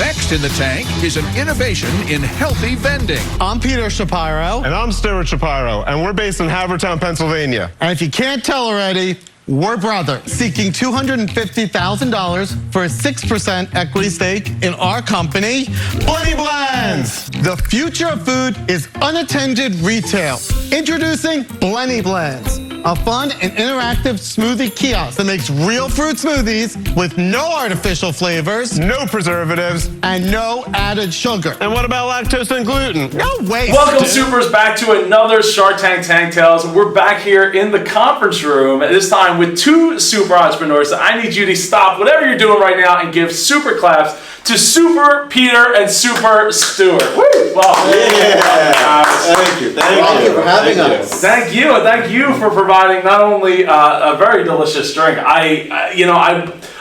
Next in the tank is an innovation in healthy vending. I'm Peter Shapiro. And I'm Stuart Shapiro, and we're based in Havertown, Pennsylvania. And if you can't tell already, we're brothers, seeking $250,000 for a 6% equity stake in our company, Bleni Blends. The future of food is unattended retail. Introducing Bleni Blends, a fun and interactive smoothie kiosk that makes real fruit smoothies with no artificial flavors, No preservatives. and no added sugar. And what about lactose and gluten? No waste. Welcome, dude. Supers, back to another Shark Tank Tank Tales. We're back here in the conference room, this time with two super entrepreneurs. I need you to stop whatever you're doing right now and give super claps to Super Peter and Super Stuart. Woo! Well, Thank you. Thank you for having us. Thank you for providing not only a very delicious drink.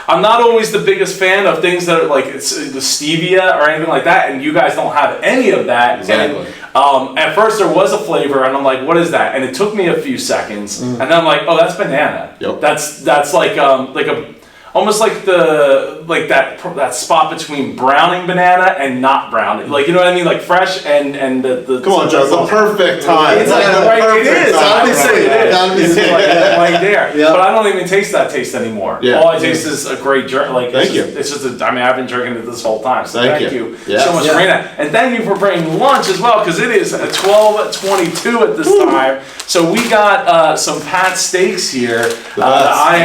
I'm not always the biggest fan of things that are like it's the stevia or anything like that, and you guys don't have any of that. Exactly. And at first there was a flavor, and I'm like, what is that? And it took me a few seconds, and then I'm like, oh, that's banana. Yep. That's like a almost like that spot between browning banana and not browning. Like, you know what I mean? Like fresh and the Come on, Joe. The perfect time. It's like the right, it perfect is. time. I would say it is. Gotta be It's sweet. like right there. Yep. But I don't even taste that taste anymore. Yeah. All I taste is a great drink. Like Thank you. It's just I mean, I've been drinking it this whole time. So Thank thank you. you Yes. so much for bringing that. And thank you for bringing lunch as well, because it is 12:22 at this time. So we got some Pat steaks here. I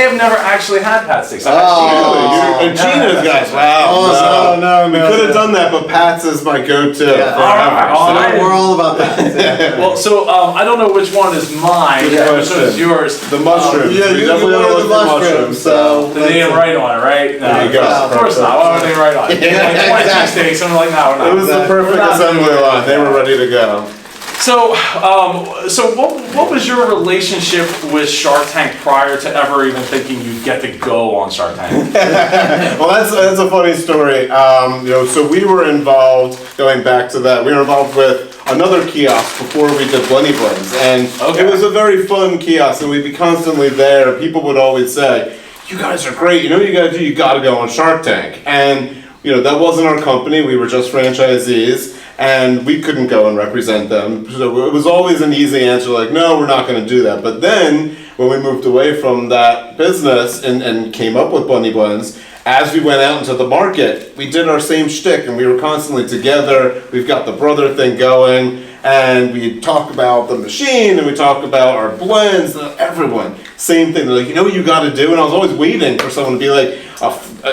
have never actually had Pat steaks. I've had And Gina's guys, wow. No. We could have done that, but Pat's is my go-to forever. All right. We're all about that. Well, so I don't know which one is mine, Good which one is question. yours. The mushrooms. Yeah, We you definitely wanted don't the look for mushrooms, so They didn't write on it, right? No, There you go. Of course not. Why would they write on it? Yeah, Like 22 exactly. steaks, and we're like, no, we're not. It was the perfect We're not assembly doing line. that. They were ready to go. So, what was your relationship with Shark Tank prior to ever even thinking you'd get to go on Shark Tank? Well, that's a funny story. So we were involved, going back to that, we were involved with another kiosk before we did Bleni Blends. And it was a very fun kiosk, and we'd be constantly there. People would always say, you guys are great, you know what you gotta do? You gotta go on Shark Tank. And, that wasn't our company, we were just franchisees. And we couldn't go and represent them. So it was always an easy answer, like, no, we're not going to do that. But then, when we moved away from that business and came up with Bleni Blends, as we went out into the market, we did our same shtick, and we were constantly together. We've got the brother thing going, and we talk about the machine, and we talk about our blends, everyone. Same thing. They're like, you know what you got to do? And I was always waiting for someone to be like,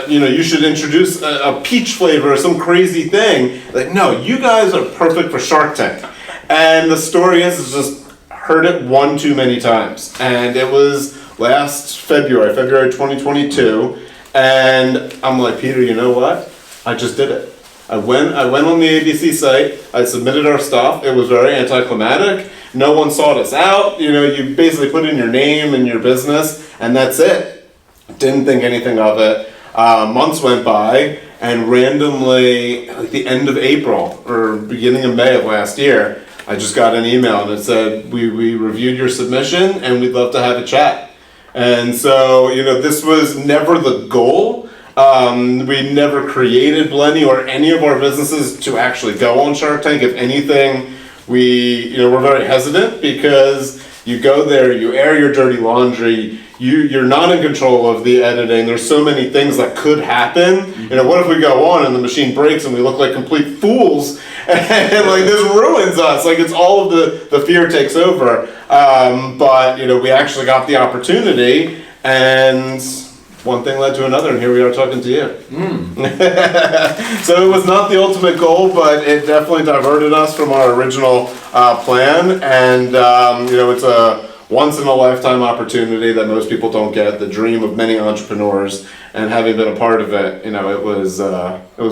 you should introduce a peach flavor or some crazy thing. Like, no, you guys are perfect for Shark Tank. And the story is just heard it one too many times. And it was last February 2022. And I'm like, Peter, you know what? I just did it. I went on the ABC site. I submitted our stuff. It was very anticlimactic. No one sought us out. You basically put in your name and your business, and that's it. Didn't think anything of it. Months went by, and randomly, like the end of April or beginning of May of last year, I just got an email and it said, we reviewed your submission and we'd love to have a chat. And so, this was never the goal. We never created Bleni or any of our businesses to actually go on Shark Tank. If anything, we're very hesitant because you go there, you air your dirty laundry, you're not in control of the editing. There's so many things that could happen. What if we go on and the machine breaks and we look like complete fools and like this ruins us? Like it's all of the fear takes over. But we actually got the opportunity, and one thing led to another, and here we are talking to you. So it was not the ultimate goal, but it definitely diverted us from our original plan. And it's a once-in-a-lifetime opportunity that most people don't get. The dream of many entrepreneurs, and having been a part of it, it was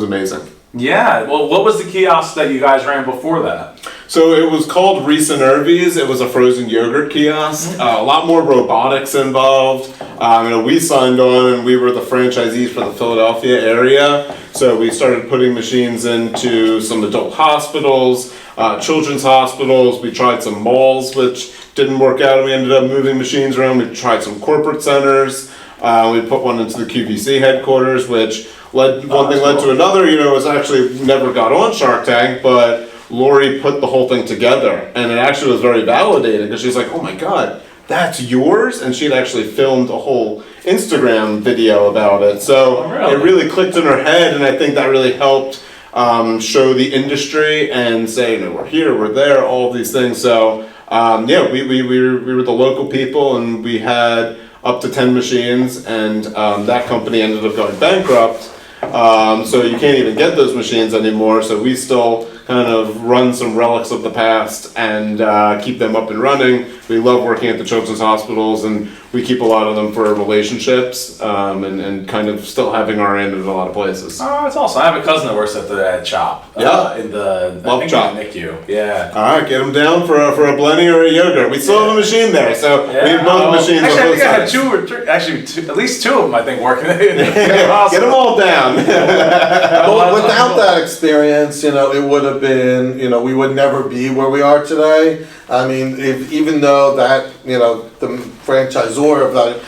amazing. Yeah. Well, what was the kiosk that you guys ran before that? So it was called Reese and Irvy's. It was a frozen yogurt kiosk. A lot more robotics involved. We signed on, and we were the franchisees for the Philadelphia area. So we started putting machines into some adult hospitals, children's hospitals. We tried some malls, which didn't work out. We ended up moving machines around. We tried some corporate centers. We put one into the QVC headquarters, which one thing led to another. It was actually never got on Shark Tank, but Lori put the whole thing together, and it actually was very validating because she's like, "Oh my God, that's yours!" And she'd actually filmed a whole Instagram video about it. So it really clicked in her head, and I think that really helped show the industry and say, we're here, we're there, all of these things. So we were the local people, and we had up to 10 machines, and that company ended up going bankrupt. So you can't even get those machines anymore. So we still kind of run some relics of the past and keep them up and running. We love working at the children's hospitals, and we keep a lot of them for relationships and kind of still having our end at a lot of places. Oh, that's awesome. I have a cousin that works at the CHOP. In the CHOP. NICU. Yeah. All right, get them down for a Bleni or a yogurt. We still have a machine there, so we have both machines actually, on both I think I had sides. 2 or 3, actually at least 2 of them I think working. Get them all down. Well, without that experience, it would have been, we would never be where we are today. I mean, even though that, the franchisor of that,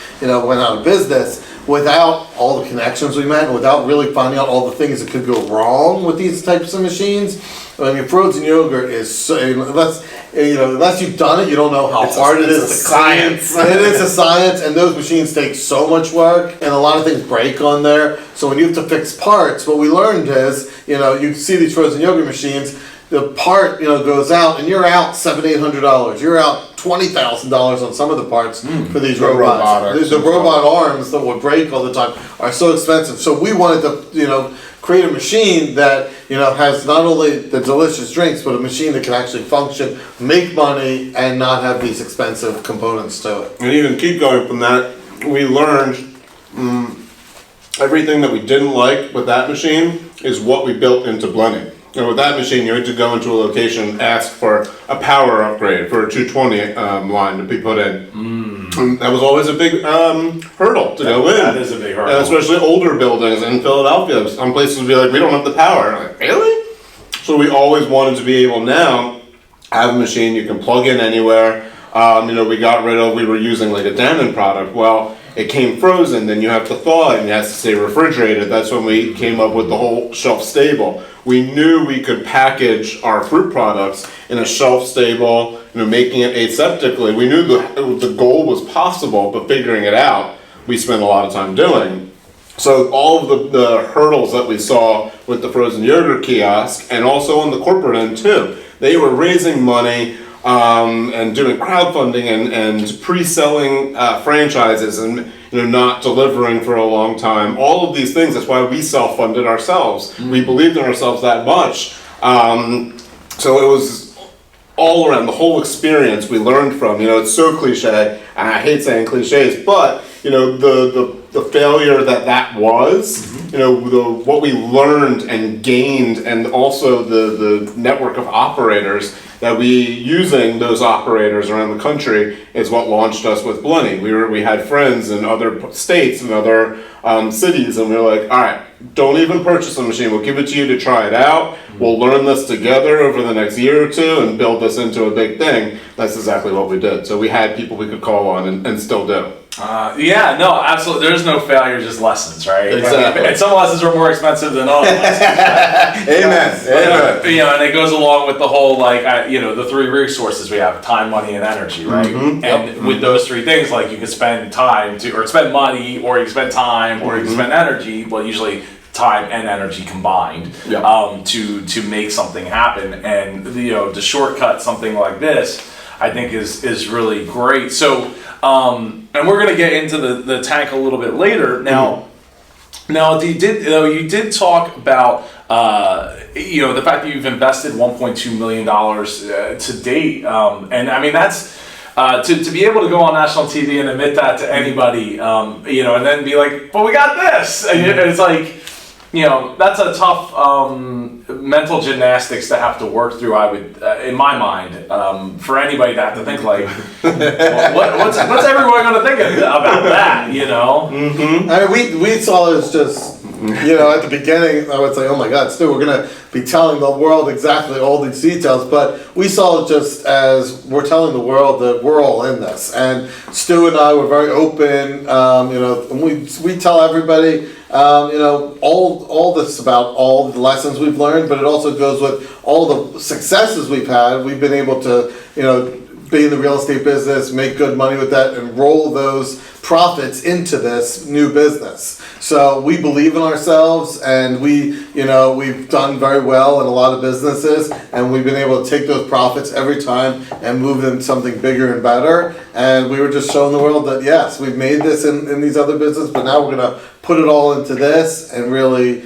went out of business, without all the connections we met, and without really finding out all the things that could go wrong with these types of machines, I mean, frozen yogurt is so, unless you've done it, you don't know how hard it is to clean. It is a science, and those machines take so much work, and a lot of things break on there. So when you have to fix parts, what we learned is, you see these frozen yogurt machines, the part, goes out, and you're out $700-800. You're out $20,000 on some of the parts for these robots. The robot arms that would break all the time are so expensive. So we wanted to, create a machine that, has not only the delicious drinks, but a machine that can actually function, make money, and not have these expensive components to it. And even keep going from that, we learned everything that we didn't like with that machine is what we built into Bleni. And with that machine, you had to go into a location, ask for a power upgrade for a 220 line to be put in. And that was always a big hurdle to go in. That is a big hurdle. And especially older buildings in Philadelphia. Some places would be like, we don't have the power. I'm like, really? So we always wanted to be able now have a machine you can plug in anywhere. We were using like a Dannon product. Well, it came frozen, then you have to thaw it, and it has to stay refrigerated. That's when we came up with the whole shelf stable. We knew we could package our fruit products in a shelf stable, making it aseptically. We knew the goal was possible, but figuring it out, we spent a lot of time doing. So all of the hurdles that we saw with the frozen yogurt kiosk, and also on the corporate end too, they were raising money and doing crowdfunding and pre-selling franchises and not delivering for a long time. All of these things, that's why we self-funded ourselves. We believed in ourselves that much. So it was all around, the whole experience we learned from. It's so cliche, and I hate saying cliches, but the failure that was, what we learned and gained, and also the network of operators that using those operators around the country is what launched us with Bleni. We had friends in other states and other cities, and we were like, all right, don't even purchase a machine. We'll give it to you to try it out. We'll learn this together over the next year or two and build this into a big thing. That's exactly what we did. So we had people we could call on and still do. Absolutely. There's no failure, just lessons, right? Exactly. And some lessons are more expensive than other lessons. Amen. And it goes along with the whole, the 3 resources we have: time, money, and energy, right? And with those 3 things, you can spend time or spend money, or you can spend time, or you can spend energy. Well, usually time and energy combined to make something happen. And to shortcut something like this, I think is really great. So. And we're gonna get into the tank a little bit later. Now you did talk about the fact that you've invested $1.2 million to date, and I mean that's to be able to go on national TV and admit that to anybody, and then be like, "But we got this," and it's like. That's a tough mental gymnastics to have to work through, I would, in my mind, for anybody to have to think like, what's everyone going to think about that, I mean, we saw it as just, at the beginning, I would say, oh my God, Stu, we're going to be telling the world exactly all these details, but we saw it just as we're telling the world that we're all in this. And Stu and I were very open, and we tell everybody, all this about all the lessons we've learned, but it also goes with all the successes we've had. We've been able to, be in the real estate business, make good money with that, and roll those profits into this new business. So we believe in ourselves, and we've done very well in a lot of businesses, and we've been able to take those profits every time and move them to something bigger and better. And we were just showing the world that yes, we've made this in these other businesses, but now we're going to put it all into this and really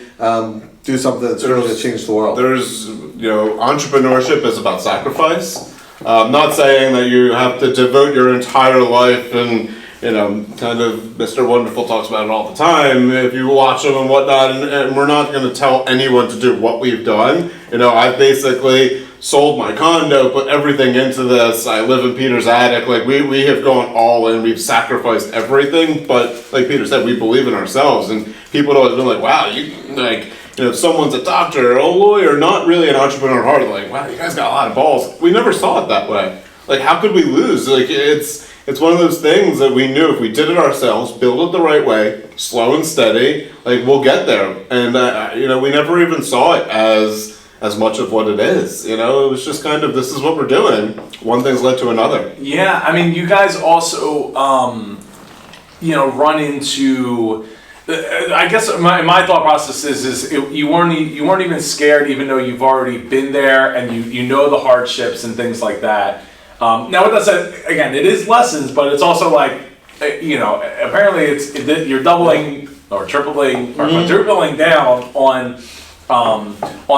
do something that's really going to change the world. There's, entrepreneurship is about sacrifice. I'm not saying that you have to devote your entire life and, kind of Mr. Wonderful talks about it all the time, if you watch them and whatnot, and we're not going to tell anyone to do what we've done. I've basically sold my condo, put everything into this, I live in Peter's attic, we have gone all in, we've sacrificed everything, but like Peter said, we believe in ourselves, and people have always been like, wow, if someone's a doctor or a lawyer, not really an entrepreneur at heart, like, wow, you guys got a lot of balls. We never saw it that way. Like, how could we lose? Like, it's one of those things that we knew if we did it ourselves, build it the right way, slow and steady, like, we'll get there. And, we never even saw it as much of what it is. It was just kind of, this is what we're doing. One thing's led to another. Yeah, I mean, you guys also, run into... I guess my thought process is you weren't even scared, even though you've already been there and you know the hardships and things like that. Now with that said, again, it is lessons, but it's also like, apparently you're doubling or tripling or quadrupling down on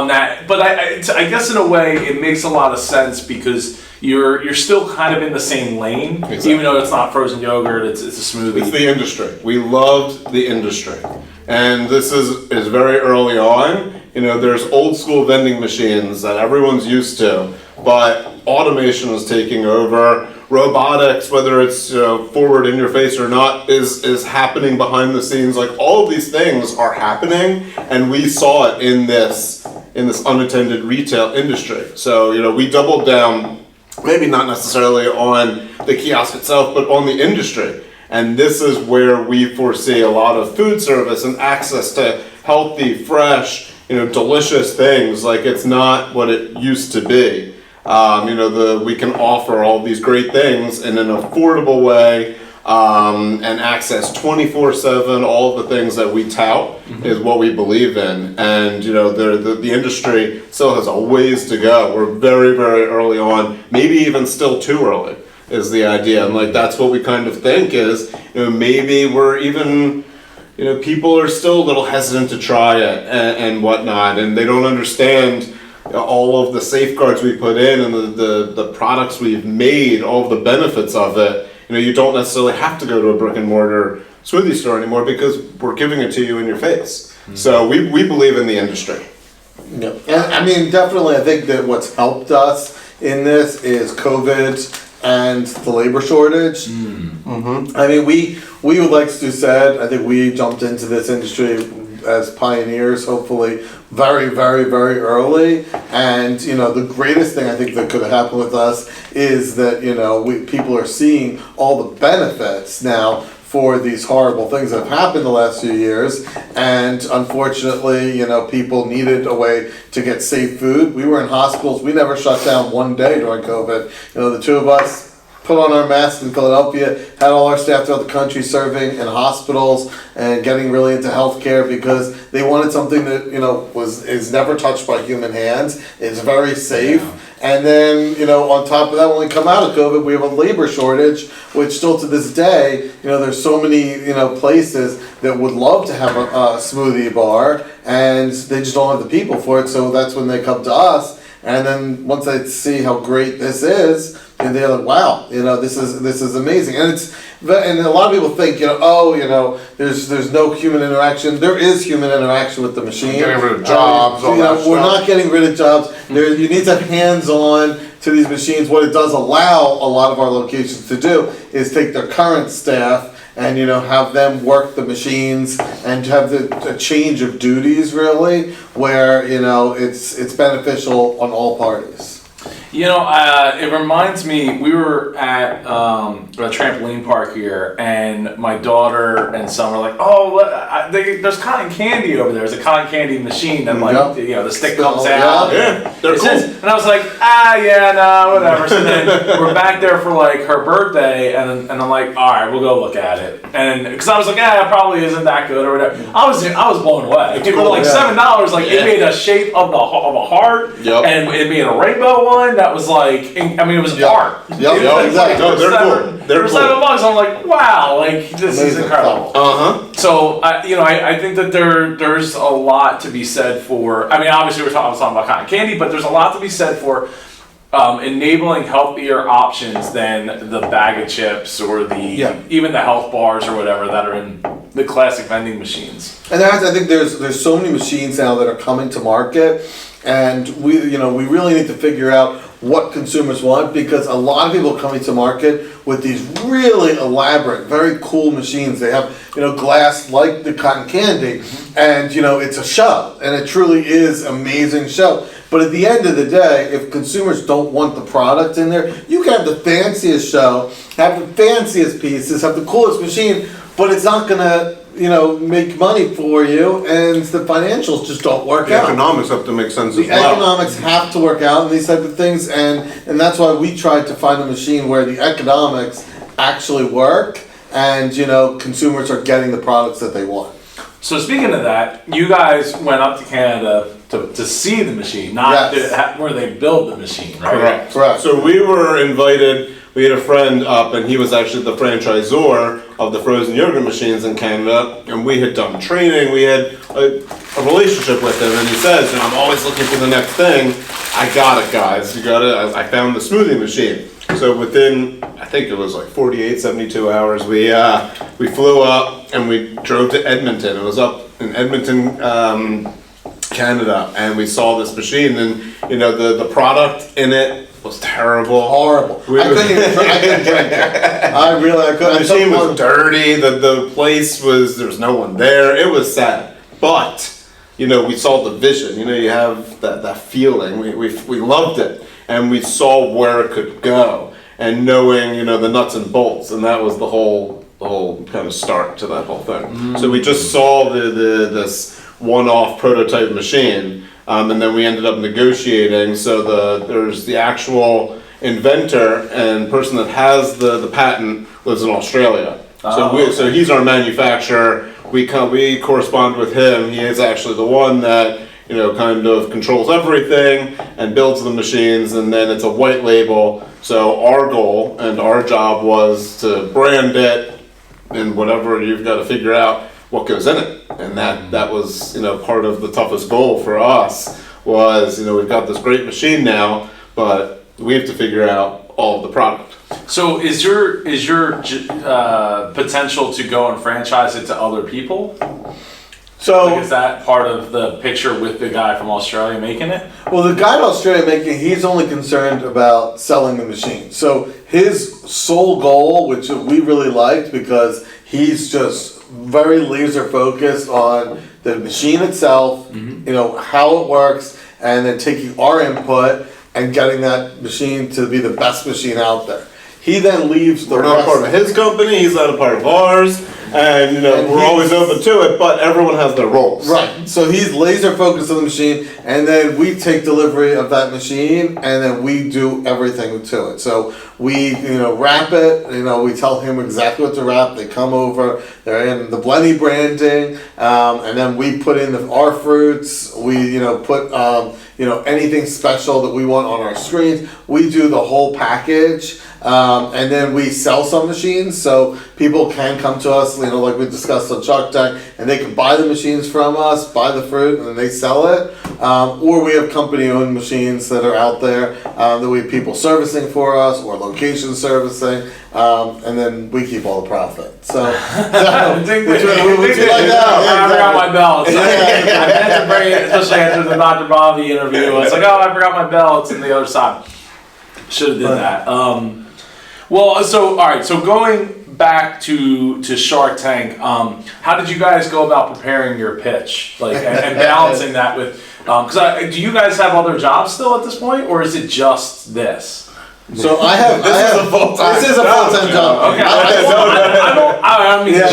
that. But I guess in a way it makes a lot of sense because you're still kind of in the same lane, exactly. Even though it's not frozen yogurt, it's a smoothie. It's the industry. We loved the industry. And this is very early on. There's old school vending machines that everyone's used to, but automation is taking over. Robotics, whether it's forward in your face or not, is happening behind the scenes. Like, all of these things are happening, and we saw it in this unattended retail industry. So, we doubled down, maybe not necessarily on the kiosk itself, but on the industry. And this is where we foresee a lot of food service and access to healthy, fresh, delicious things. Like, it's not what it used to be. We can offer all these great things in an affordable way, and access 24/7. All of the things that we tout is what we believe in, and the industry still has a ways to go. We're very, very early on, maybe even still too early is the idea, and that's what we kind of think is maybe we're even. People are still a little hesitant to try it and whatnot, and they don't understand all of the safeguards we put in and the products we've made, all of the benefits of it. You don't necessarily have to go to a brick and mortar smoothie store anymore because we're giving it to you in your face. Mm-hmm. So we believe in the industry. Yeah. I mean, definitely, I think that what's helped us in this is COVID and the labor shortage. Mm-hmm. I mean, we like Stu said, I think we jumped into this industry as pioneers, hopefully very, very, very early. And the greatest thing I think that could have happened with us is that people are seeing all the benefits now for these horrible things that have happened the last few years. And unfortunately, people needed a way to get safe food. We were in hospitals. We never shut down one day during COVID. The two of us put on our masks in Philadelphia, had all our staff throughout the country serving in hospitals and getting really into healthcare because they wanted something that is never touched by human hands. It's very safe. Yeah. And then on top of that, when we come out of COVID, we have a labor shortage, which still to this day, there's so many places that would love to have a smoothie bar, and they just don't have the people for it. So that's when they come to us. And then once they see how great this is, and they're like, wow, this is amazing. And a lot of people think, there's no human interaction. There is human interaction with the machine. Getting rid of jobs, we're not getting rid of jobs. You need to have hands-on to these machines. What it does allow a lot of our locations to do is take their current staff and have them work the machines and have a change of duties really, where it's beneficial on all parties. You know, it reminds me, we were at a trampoline park here, and my daughter and son were like, oh, there's cotton candy over there. There's a cotton candy machine that, like, you know, the stick comes out. Yeah, they're cool. And I was like, yeah, no, whatever. So then we're back there for, like, her birthday, and I'm like, all right, we'll go look at it. And because I was like, it probably isn't that good or whatever. I was blown away. It was like $7. Like, it made a shape of a heart, and it made a rainbow one that was like, I mean, it was art. Exactly. No, they're cool. They're cool. $7. I'm like, wow, like, this is incredible. So, I think that there's a lot to be said for, I mean, obviously I was talking about cotton candy, but there's a lot to be said for enabling healthier options than the bag of chips or even the health bars or whatever that are in the classic vending machines. And I think there's so many machines now that are coming to market, and we really need to figure out what consumers want, because a lot of people are coming to market with these really elaborate, very cool machines. They have, glass like the cotton candy, and, it's a show, and it truly is amazing show. But at the end of the day, if consumers don't want the product in there, you can have the fanciest show, have the fanciest pieces, have the coolest machine, but it's not gonna, make money for you, and the financials just don't work out. The economics have to make sense The as well. economics have to work out in these type of things, and that's why we tried to find a machine where the economics actually work, and consumers are getting the products that they want. So speaking of that, you guys went up to Canada to see the machine, not where they build the machine, right? Correct. So we were invited. We had a friend up, and he was actually the franchisor of the frozen yogurt machines in Canada, and we had done training. We had a relationship with him, and he says, I'm always looking for the next thing. I got it, guys. You got it. I found the smoothie machine. So within, I think it was like 48, 72 hours, we flew up and we drove to Edmonton. It was up in Edmonton, Canada, and we saw this machine, and the product in it was terrible. Horrible. I couldn't even drink it. I couldn't. The machine was dirty. The place there was no one there. It was sad. But, we saw the vision. You have that feeling. We loved it. And we saw where it could go. And knowing, the nuts and bolts. And that was the whole kind of start to that whole thing. Mm-hmm. So we just saw this one-off prototype machine. And then we ended up negotiating. So there's the actual inventor and person that has the patent lives in Australia. So he's our manufacturer. We correspond with him. He is actually the one that kind of controls everything and builds the machines. And then it's a white label. So our goal and our job was to brand it, and whatever you've got to figure out what goes in it. And that was part of the toughest goal for us was we've got this great machine now, but we have to figure out all of the product. So is your potential to go and franchise it to other people? So is that part of the picture with the guy from Australia making it? Well, the guy in Australia he's only concerned about selling the machine. So his sole goal, which we really liked because he's just very laser focused on the machine itself, how it works, and then taking our input and getting that machine to be the best machine out there. He then leaves the We're not part of his company, he's not a part of ours, and we're always open to it, but everyone has their roles. Right. So he's laser focused on the machine, and then we take delivery of that machine, and then we do everything to it. So we, wrap it, we tell him exactly what to wrap. They come over, they're in the Bleni branding, and then we put in our fruits, we, put, anything special that we want on our screens. We do the whole package. And then we sell some machines, so people can come to us, like we discussed on Shark Tank, and they can buy the machines from us, buy the fruit, and then they sell it. Or we have company-owned machines that are out there that we have people servicing for us, or location servicing, and then we keep all the profit. So, would you like that? I forgot my belt. I had to bring it, especially after the Dr. Bobby interview. I was like, I forgot my belt. It's on the other side. Should have did that. Well, so all right. So going back to Shark Tank, how did you guys go about preparing your pitch, and balancing that with? Because do you guys have other jobs still at this point, or is it just this? So I have. This is a full-time job. Okay, I don't mean to I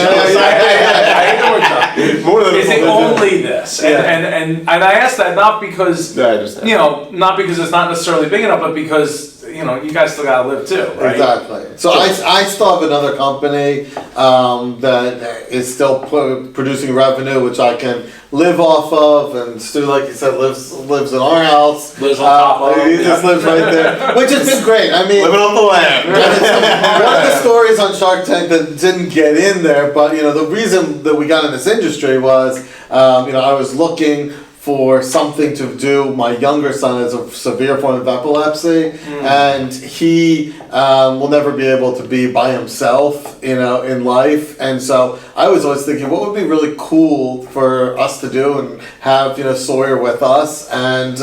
hate the word job. More than Is it only this? And I ask that not because not because it's not necessarily big enough, but because you guys still gotta live too, right? Exactly. So I still have another company that is still producing revenue, which I can live off of, and Stu, like you said, lives in our house. Lives on top of. He just lives right there, which has been great. I mean, living off the land. One of the stories on Shark Tank that didn't get in there, but the reason that we got in this industry was, I was looking for something to do. My younger son has a severe form of epilepsy, and he will never be able to be by himself, in life. And so I was always thinking, what would be really cool for us to do and have, Sawyer with us. And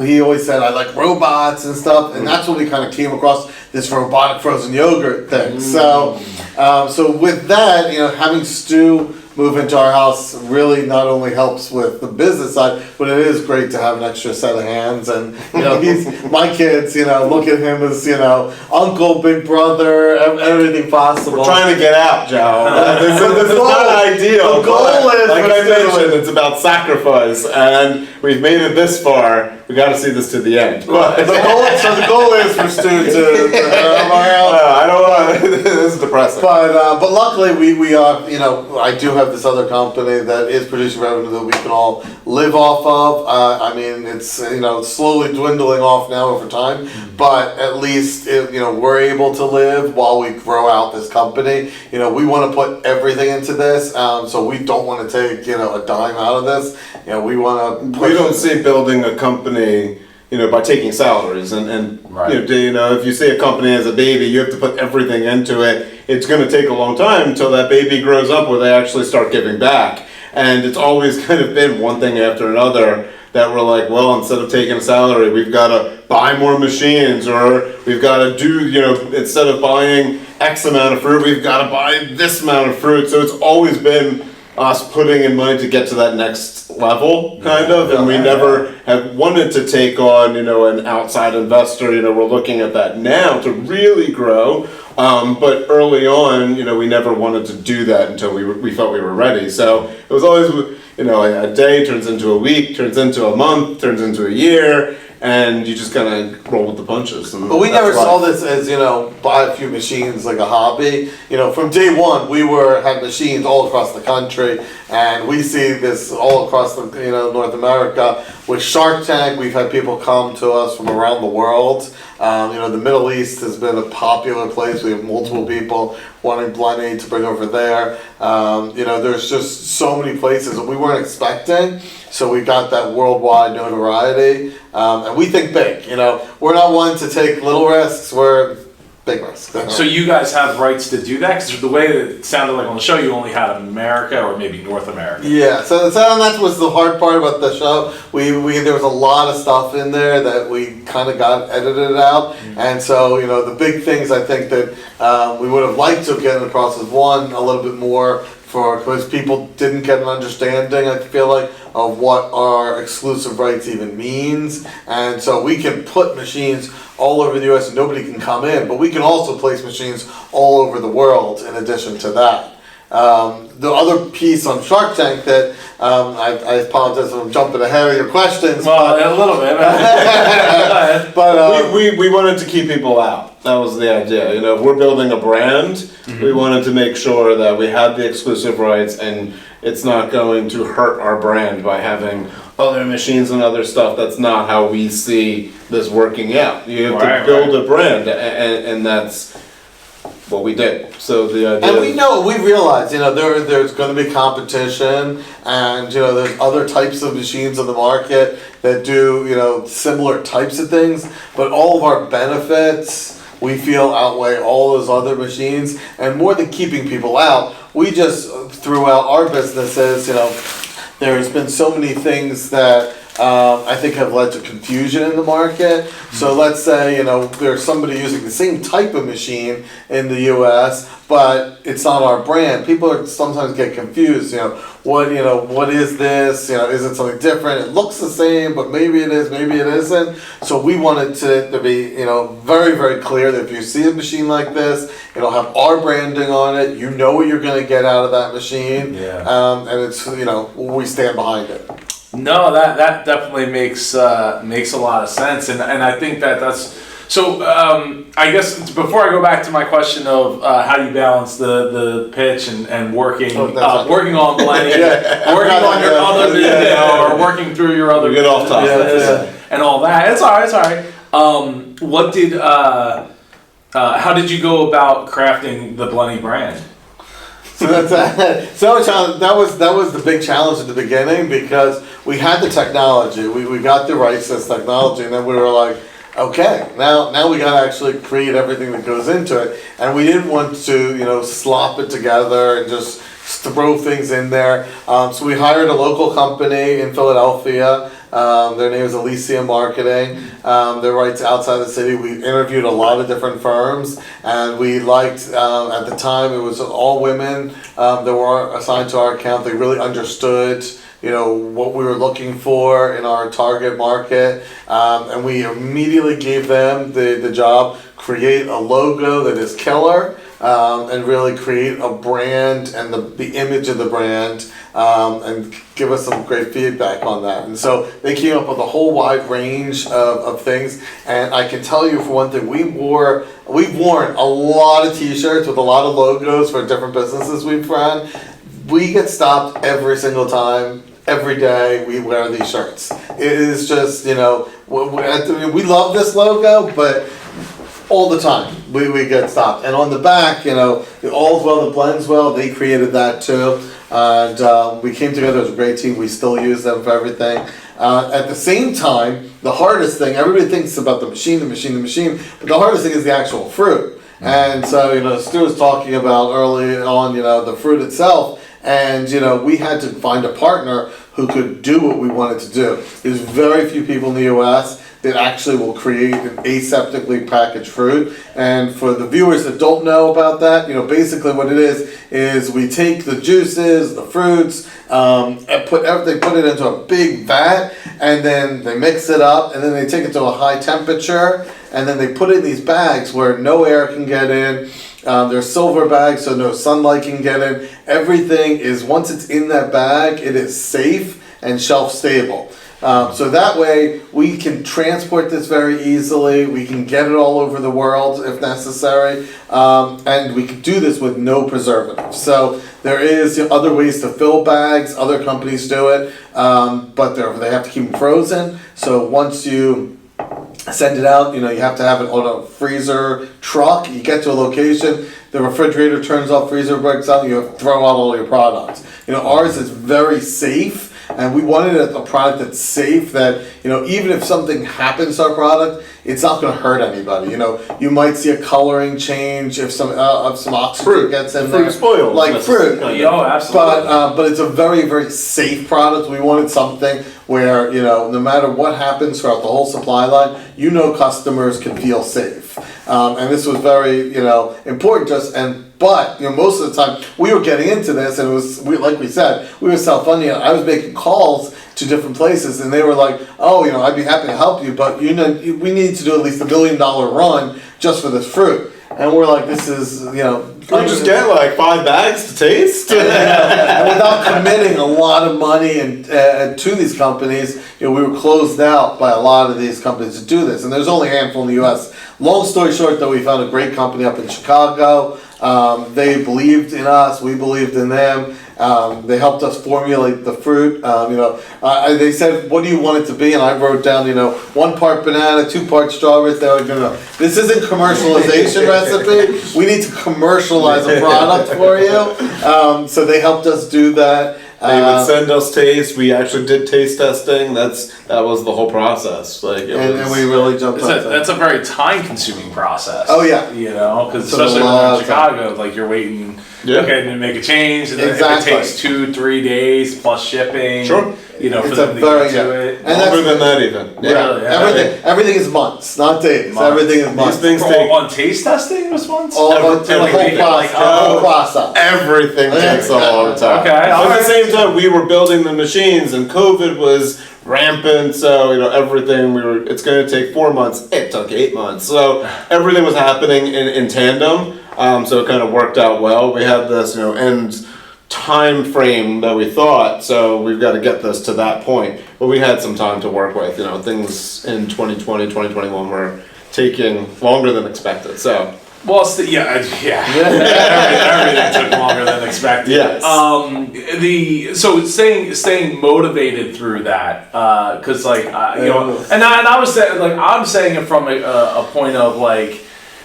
he always said, I like robots and stuff. And that's when we kind of came across this robotic frozen yogurt thing. So with that, having Stu move into our house really not only helps with the business side, but it is great to have an extra set of hands. And he's my kids. Look at him as uncle, big brother, everything possible. We're trying to get out, Joe. This is not ideal. The goal is, like I mentioned, it's about sacrifice, and we've made it this far. We got to see this to the end. But the goal is for Stu to have our house. I don't want. This is depressing. But luckily we are. I do have this other company that is producing revenue that we can all live off of. I mean, it's slowly dwindling off now over time, but at least we're able to live while we grow out this company. We want to put everything into this, so we don't want to take a dime out of this. We want to. We don't see building a company, by taking salaries and Right. if you see a company as a baby, you have to put everything into it. It's going to take a long time until that baby grows up where they actually start giving back. And it's always kind of been one thing after another that we're like, well, instead of taking a salary, we've got to buy more machines, or we've got to do, instead of buying X amount of fruit, we've got to buy this amount of fruit. So it's always been us putting in money to get to that next level, kind of, and we never have wanted to take on, an outside investor. We're looking at that now to really grow, but early on, we never wanted to do that until we felt we were ready. So it was always, a day turns into a week, turns into a month, turns into a year, and you just kind of roll with the punches. But we never saw this as, buy a few machines like a hobby. From day one, we had machines all across the country, and we see this all across the, North America. With Shark Tank, we've had people come to us from around the world. The Middle East has been a popular place. We have multiple people wanting Bleni to bring over there. There's just so many places that we weren't expecting. So we got that worldwide notoriety. And we think big. We're not one to take little risks. We're big risks. So you guys have rights to do that? Because the way that it sounded like on the show, you only had America or maybe North America. Yeah, so that was the hard part about the show. There was a lot of stuff in there that we kind of got edited out. And so, the big things I think that we would have liked to get in the process, one, a little bit more because people didn't get an understanding, I feel like, of what our exclusive rights even means. And so we can put machines all over the US and nobody can come in, but we can also place machines all over the world in addition to that. The other piece on Shark Tank that I apologize if I'm jumping ahead of your questions. Well, a little bit. But we wanted to keep people out. That was the idea. If we're building a brand, we wanted to make sure that we had the exclusive rights, and it's not going to hurt our brand by having other machines and other stuff. That's not how we see this working out. You have to build a brand, and that's what we did. So the idea, and we realize, there's going to be competition, and there's other types of machines on the market that do similar types of things, but all of our benefits we feel outweigh all those other machines. And more than keeping people out, we just throughout our businesses, there's been so many things that I think have led to confusion in the market. So let's say, there's somebody using the same type of machine in the US, but it's not our brand. People sometimes get confused, what is this? Is it something different? It looks the same, but maybe it is, maybe it isn't. So we wanted to be, very, very clear that if you see a machine like this, it'll have our branding on it. You know what you're going to get out of that machine. Yeah. And it's, we stand behind it. No, that definitely makes a lot of sense, and I think that's so. I guess before I go back to my question of how you balance the pitch and working on Bleni, working on your other or working through your other get off topic and all that. It's all right. What did how did you go about crafting the Bleni brand? So that was the big challenge at the beginning, because we had the technology, we got the rights to this technology, and then we were like, okay, now we got to actually create everything that goes into it, and we didn't want to slop it together and just throw things in there. So we hired a local company in Philadelphia. Their name is Elysium Marketing. They're right outside the city. We interviewed a lot of different firms, and we liked, at the time, it was all women that were assigned to our account. They really understood what we were looking for in our target market, and we immediately gave them the job, create a logo that is killer, and really create a brand and the image of the brand, and give us some great feedback on that. And so they came up with a whole wide range of things, and I can tell you, for one thing, we've worn a lot of t-shirts with a lot of logos for different businesses we've run. We get stopped every single time. Every day we wear these shirts. It is just, we love this logo, but all the time we get stopped. And on the back, the All's Well That Blends Well, they created that too. And we came together as a great team. We still use them for everything. At the same time, the hardest thing, everybody thinks about the machine, but the hardest thing is the actual fruit. And so, Stu was talking about early on, the fruit itself. And, we had to find a partner who could do what we wanted to do. There's very few people in the U.S. that actually will create an aseptically packaged fruit. And for the viewers that don't know about that, basically what it is we take the juices, the fruits, and they put it into a big vat, and then they mix it up, and then they take it to a high temperature, and then they put it in these bags where no air can get in. They're silver bags, so no sunlight can get in. Everything is, once it's in that bag, it is safe and shelf stable. So that way we can transport this very easily. We can get it all over the world if necessary, and we can do this with no preservatives. So there is other ways to fill bags. Other companies do it, but they have to keep them frozen. So once you send it out, you have to have it on a freezer truck. You get to a location, the refrigerator turns off, freezer breaks out, you throw out all your products. Ours is very safe, and we wanted a product that's safe, that, even if something happens to our product, it's not going to hurt anybody. You might see a coloring change if some oxygen gets in there. Fruit spoils. Like fruit. Absolutely. But it's a very, very safe product. We wanted something where, no matter what happens throughout the whole supply line, customers can feel safe. And this was very, important to us. But most of the time we were getting into this, and like we said, we were self-funding. I was making calls to different places, and they were like, "Oh, I'd be happy to help you, but we need to do at least $1 million run just for this fruit." And we're like, "This is, Can we just get like 5 bags to taste?" And without committing a lot of money and to these companies, we were closed out by a lot of these companies to do this. And there's only a handful in the U.S. Long story short, though, we found a great company up in Chicago. They believed in us. We believed in them. They helped us formulate the fruit. They said, "What do you want it to be?" And I wrote down, 1 part banana, 2 parts strawberries. They were like, "No, this isn't commercialization recipe. We need to commercialize a product for you." So they helped us do that. They would send us taste. We actually did taste testing. That was the whole process. And we really jumped on that. That's a very time-consuming process. Oh yeah, because especially when in Chicago, you're waiting. Yeah. Okay, to make a change, and exactly. if it takes 2-3 days plus shipping. Sure. you know, for It's them a to very, get to it. and Longer that's, than that even. everything is months, not days. Months. Everything is months. These things For take on taste testing was once? All about the everything. whole process. Everything takes a long time. Okay, But all at right. the same time, we were building the machines, and COVID was rampant. So everything it's going to take 4 months. It took 8 months. So everything was happening in tandem. So it kind of worked out well. We had this end time frame that we thought. So we've got to get this to that point. But we had some time to work with. Things in 2020, 2021 were taking longer than expected. So. Well, everything took longer than expected. Yes. So staying motivated through that, because and I was saying I'm saying it from a point of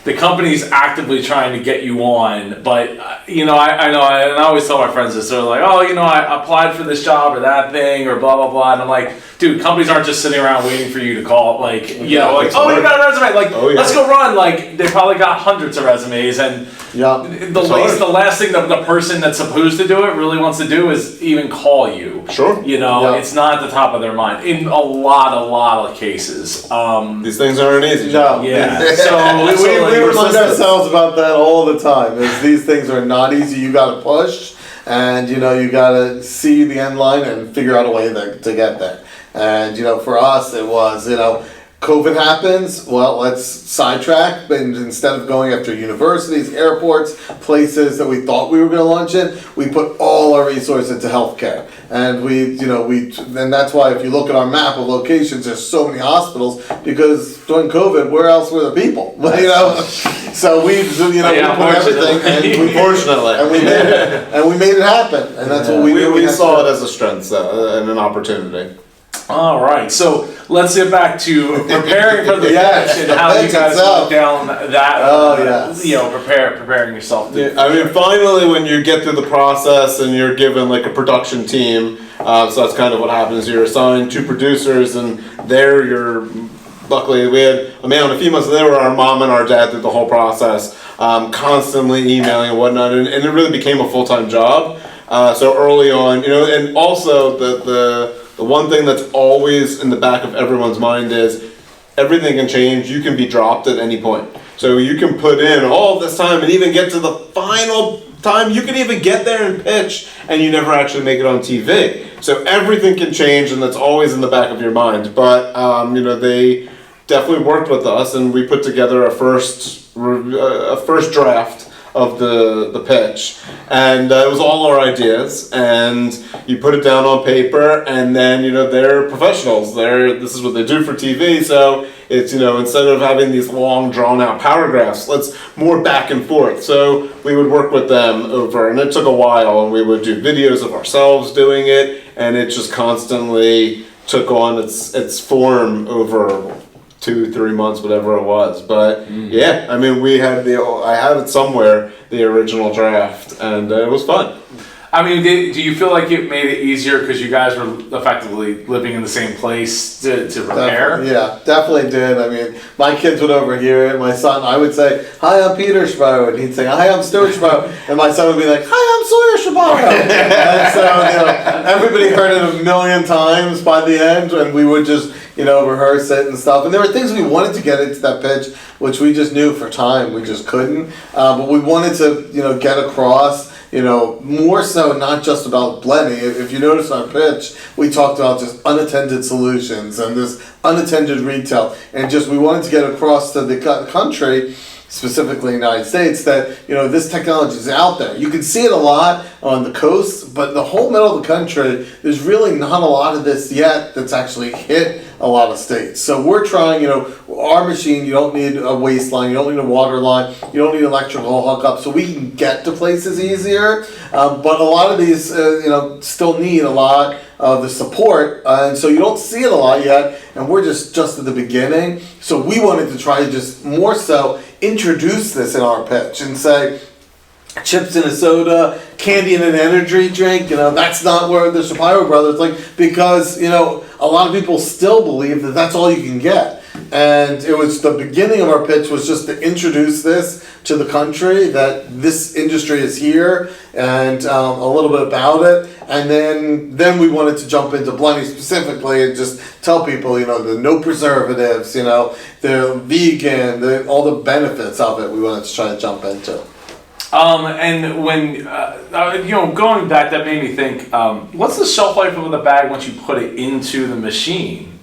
the company's actively trying to get you on, but I know, and I always tell my friends this. They're like, oh, I applied for this job or that thing or blah blah blah, and I'm like, dude, companies aren't just sitting around waiting for you to call. Oh, you got a resume. Let's go run. They probably got hundreds of resumes, and the last thing the person that's supposed to do it really wants to do is even call you. Sure. It's not at the top of their mind in a lot of cases. These things aren't easy. No. Yeah. We remind ourselves about that all the time. Is these things are not easy. You got to push, and you got to see the end line and figure out a way to get there. And for us, it was COVID happens. Well, let's sidetrack, and instead of going after universities, airports, places that we thought we were going to launch in, we put all our resources into healthcare. And and that's why if you look at our map of locations, there's so many hospitals, because during COVID, where else were the people? So we put everything, and we made it happen, and that's what we did. We saw it as a strength and an opportunity. All right, so let's get back to preparing for the pitch and how you guys went down that. Preparing yourself. Finally, when you get through the process and you're given a production team, so that's kind of what happens. You're assigned 2 producers, and luckily we had a male and a female, so they were our mom and our dad through the whole process, constantly emailing and whatnot, and it really became a full-time job. So early on, and also the one thing that's always in the back of everyone's mind is everything can change. You can be dropped at any point. So you can put in all this time and even get to the final time. You can even get there and pitch, and you never actually make it on TV. So everything can change, and that's always in the back of your mind. But they definitely worked with us, and we put together a first draft of the pitch, and it was all our ideas, and you put it down on paper, and then they're professionals. This is what they do for TV, so it's instead of having these long drawn out paragraphs, let's more back and forth. So we would work with them over, and it took a while, and we would do videos of ourselves doing it, and it just constantly took on its form over 2-3 months, whatever it was. But we had I have it somewhere, the original draft, and it was fun. Do you feel like it made it easier because you guys were effectively living in the same place to prepare? Definitely did. My kids would overhear it. My son, I would say, "Hi, I'm Peter Sparrow," and he'd say, "Hi, I'm Stuart Sparrow," and my son would be like, "Hi, I'm Sawyer Sparrow." And so everybody heard it a million times by the end, and we would just rehearse it and stuff. And there were things we wanted to get into that pitch, which we just knew for time we just couldn't. But we wanted to get across. More so not just about Bleni. If you notice our pitch, we talked about just unattended solutions and this unattended retail, and we wanted to get across to the country, specifically the United States, that this technology is out there. You can see it a lot on the coast, but the whole middle of the country, there's really not a lot of this yet that's actually hit a lot of states. So we're trying, our machine, you don't need a waste line, you don't need a water line, you don't need electrical hookup, so we can get to places easier. But a lot of these, still need a lot of the support, and so you don't see it a lot yet, and we're just at the beginning. So we wanted to try to just more so introduce this in our pitch and say, chips in a soda, candy in an energy drink, that's not where the Shapiro brothers because, a lot of people still believe that that's all you can get. And it was the beginning of our pitch was just to introduce this to the country, that this industry is here, and a little bit about it. And then we wanted to jump into Bleni specifically and just tell people, the no preservatives, they're vegan, all the benefits of it. We wanted to try to jump into. And when going back, that made me think. What's the shelf life of the bag once you put it into the machine?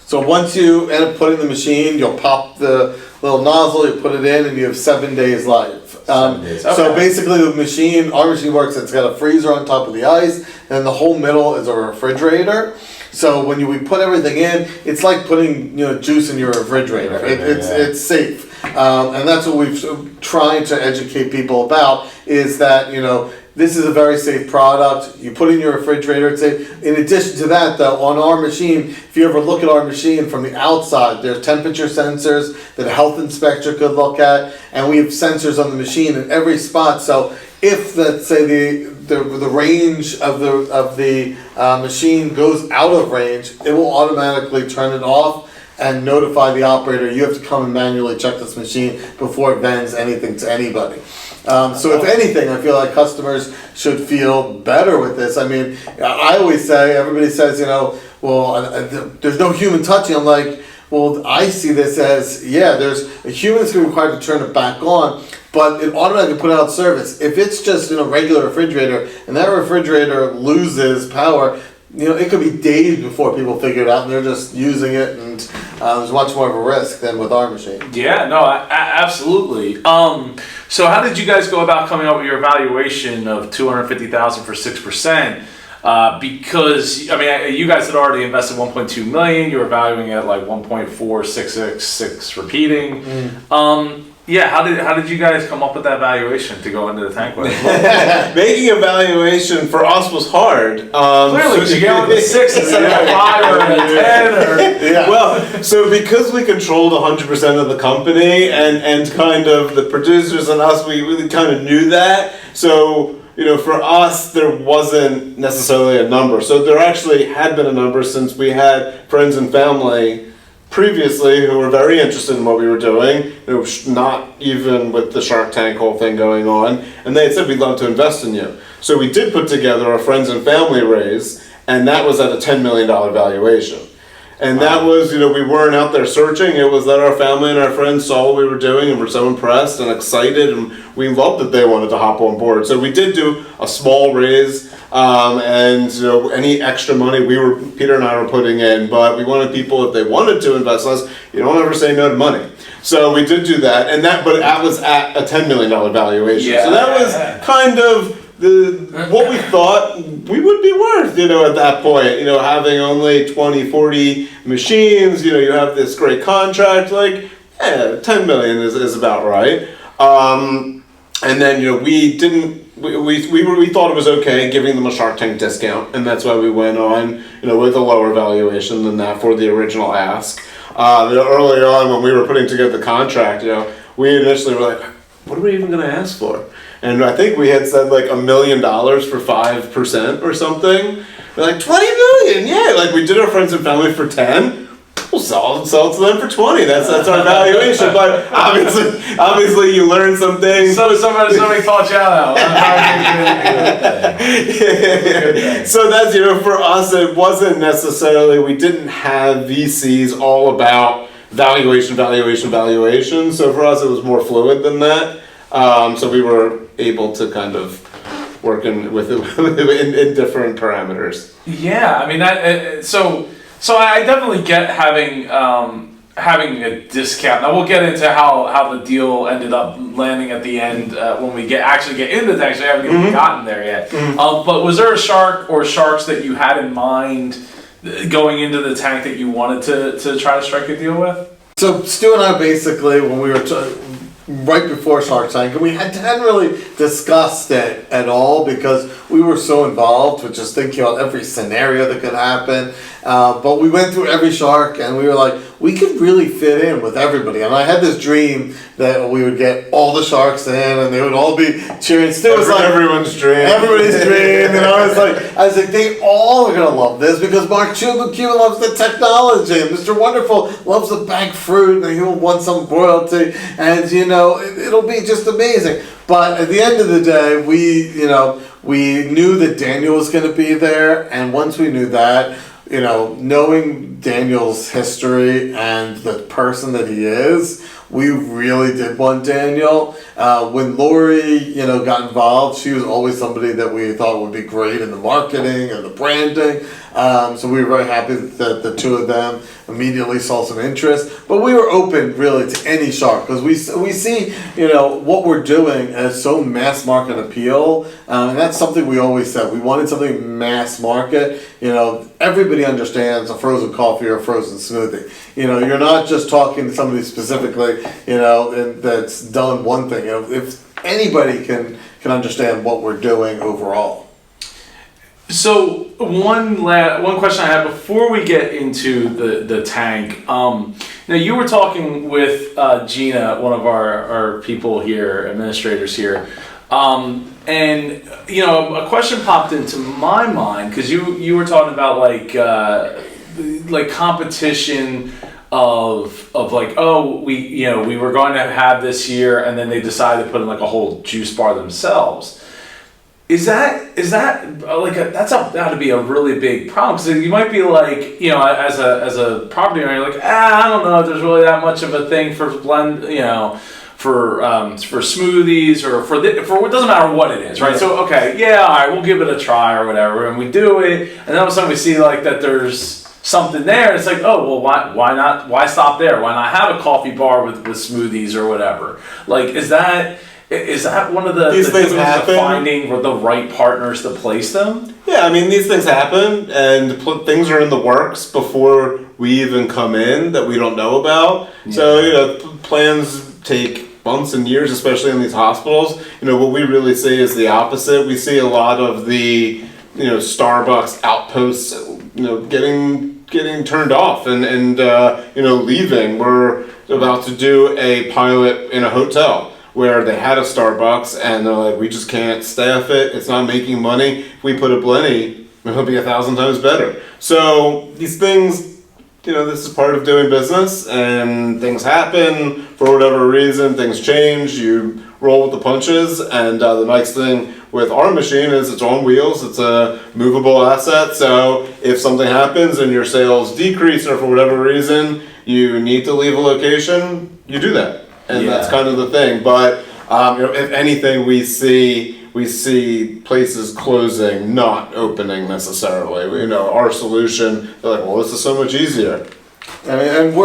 So once you end up putting the machine, you'll pop the little nozzle, you put it in, and you have 7 days life. 7 days. Okay. So basically, our machine works. It's got a freezer on top of the ice, and the whole middle is a refrigerator. So when we put everything in, it's like putting juice in your refrigerator. It's safe. And that's what we've tried to educate people about, is that, this is a very safe product. You put it in your refrigerator, it's safe. In addition to that, though, on our machine, if you ever look at our machine from the outside, there's temperature sensors that a health inspector could look at, and we have sensors on the machine in every spot. So if, let's say, the range of the machine goes out of range, it will automatically turn it off and notify the operator. You have to come and manually check this machine before it vends anything to anybody. So if anything, I feel like customers should feel better with this. I mean, I always say, everybody says, there's no human touching. I'm like, well, I see this as, there's a human that's required to turn it back on, but it automatically put out service. If it's just in a regular refrigerator and that refrigerator loses power, it could be days before people figure it out, and they're just using it, and there's much more of a risk than with our machine. Yeah, no, absolutely. So how did you guys go about coming up with your evaluation of $250,000 for 6%? Because you guys had already invested $1.2 million. You were valuing it at like 1.4666 repeating. How did you guys come up with that valuation to go into the tank with? Making a valuation for us was hard. Clearly, because you get with a 6 instead of a 5 or a 10. Well, so because we controlled 100% of the company, and kind of the producers and us, we really kind of knew that. So, for us, there wasn't necessarily a number. So there actually had been a number, since we had friends and family previously who were very interested in what we were doing, not even with the Shark Tank whole thing going on, and they had said, we'd love to invest in you. So we did put together a friends and family raise, and that was at a $10 million valuation. And that was, we weren't out there searching. It was that our family and our friends saw what we were doing and were so impressed and excited, and we loved that they wanted to hop on board. So we did do a small raise, and any extra money Peter and I were putting in, but we wanted people, if they wanted to invest in us, you don't ever say no to money. So we did do that, but that was at a $10 million valuation. So that was kind of what we thought we would be worth, at that point, having only 20, 40 machines, you have this great contract, 10 million is about right. And then, we thought it was okay giving them a Shark Tank discount, and that's why we went on, with a lower valuation than that for the original ask. Early on, when we were putting together the contract, we initially were like, what are we even going to ask for? And I think we had said $1 million for 5% or something. We're like, 20 million, yeah. We did our friends and family for 10. We'll sell it to them for 20. That's our valuation. But obviously you learn some things. So somebody taught you out. So that's, for us, it wasn't necessarily, we didn't have VCs all about valuation. So for us, it was more fluid than that. So we were able to kind of work in different parameters. Yeah, so I definitely get having a discount. Now we'll get into how the deal ended up landing at the end when we actually get into the tank. So we haven't even gotten there yet. But was there a shark or sharks that you had in mind going into the tank that you wanted to try to strike a deal with? So Stu and I basically, when we were right before Shark Tank, and we hadn't really discussed it at all because we were so involved with just thinking about every scenario that could happen. But we went through every shark, and we were like, we could really fit in with everybody. And I had this dream that we would get all the sharks in, and they would all be cheering. Stu was like, everyone's dream. Everybody's dream. And I was like, they all are gonna love this because Mark Cuban loves the technology, and Mr. Wonderful loves the bank fruit, and he'll want some royalty, and it'll be just amazing. But at the end of the day, we knew that Daniel was going to be there, and once we knew that, knowing Daniel's history and the person that he is, we really did want Daniel. When Lori, got involved, she was always somebody that we thought would be great in the marketing and the branding. So we were very happy that the two of them immediately saw some interest. But we were open really to any shark because we see, what we're doing as so mass market appeal. And that's something we always said. We wanted something mass market. Everybody understands a frozen coffee or a frozen smoothie. You're not just talking to somebody specifically, and that's done one thing. If anybody can understand what we're doing overall. So one question I have before we get into the tank. Now you were talking with Gina, one of our people here, administrators here, and a question popped into my mind because you were talking about like competition of like, oh, we were going to have this year, and then they decided to put in like a whole juice bar themselves. Is that like that's got to be a really big problem? Because you might be like, as a property owner, you're like, I don't know if there's really that much of a thing for blend, for smoothies or for it doesn't matter what it is, right? So okay, all right, we'll give it a try or whatever, and we do it, and then all of a sudden we see like that there's something there. It's like, oh well, why not? Why stop there? Why not have a coffee bar with smoothies or whatever? Like, is that one of the things of finding the right partners to place them? Yeah, I mean, these things happen, and things are in the works before we even come in that we don't know about. Yeah. So, plans take months and years, especially in these hospitals. What we really see is the opposite. We see a lot of the, Starbucks outposts, getting turned off and leaving. We're about to do a pilot in a hotel where they had a Starbucks and they're like, we just can't staff it. It's not making money. If we put a Bleni, it'll be 1,000 times better. So these things, this is part of doing business, and things happen for whatever reason. Things change. You roll with the punches. And the nice thing with our machine is it's on wheels. It's a movable asset. So if something happens and your sales decrease or for whatever reason you need to leave a location, you do that. And that's kind of the thing. But if anything, we see places closing, not opening necessarily. Our solution, they're like, well, this is so much easier. I mean,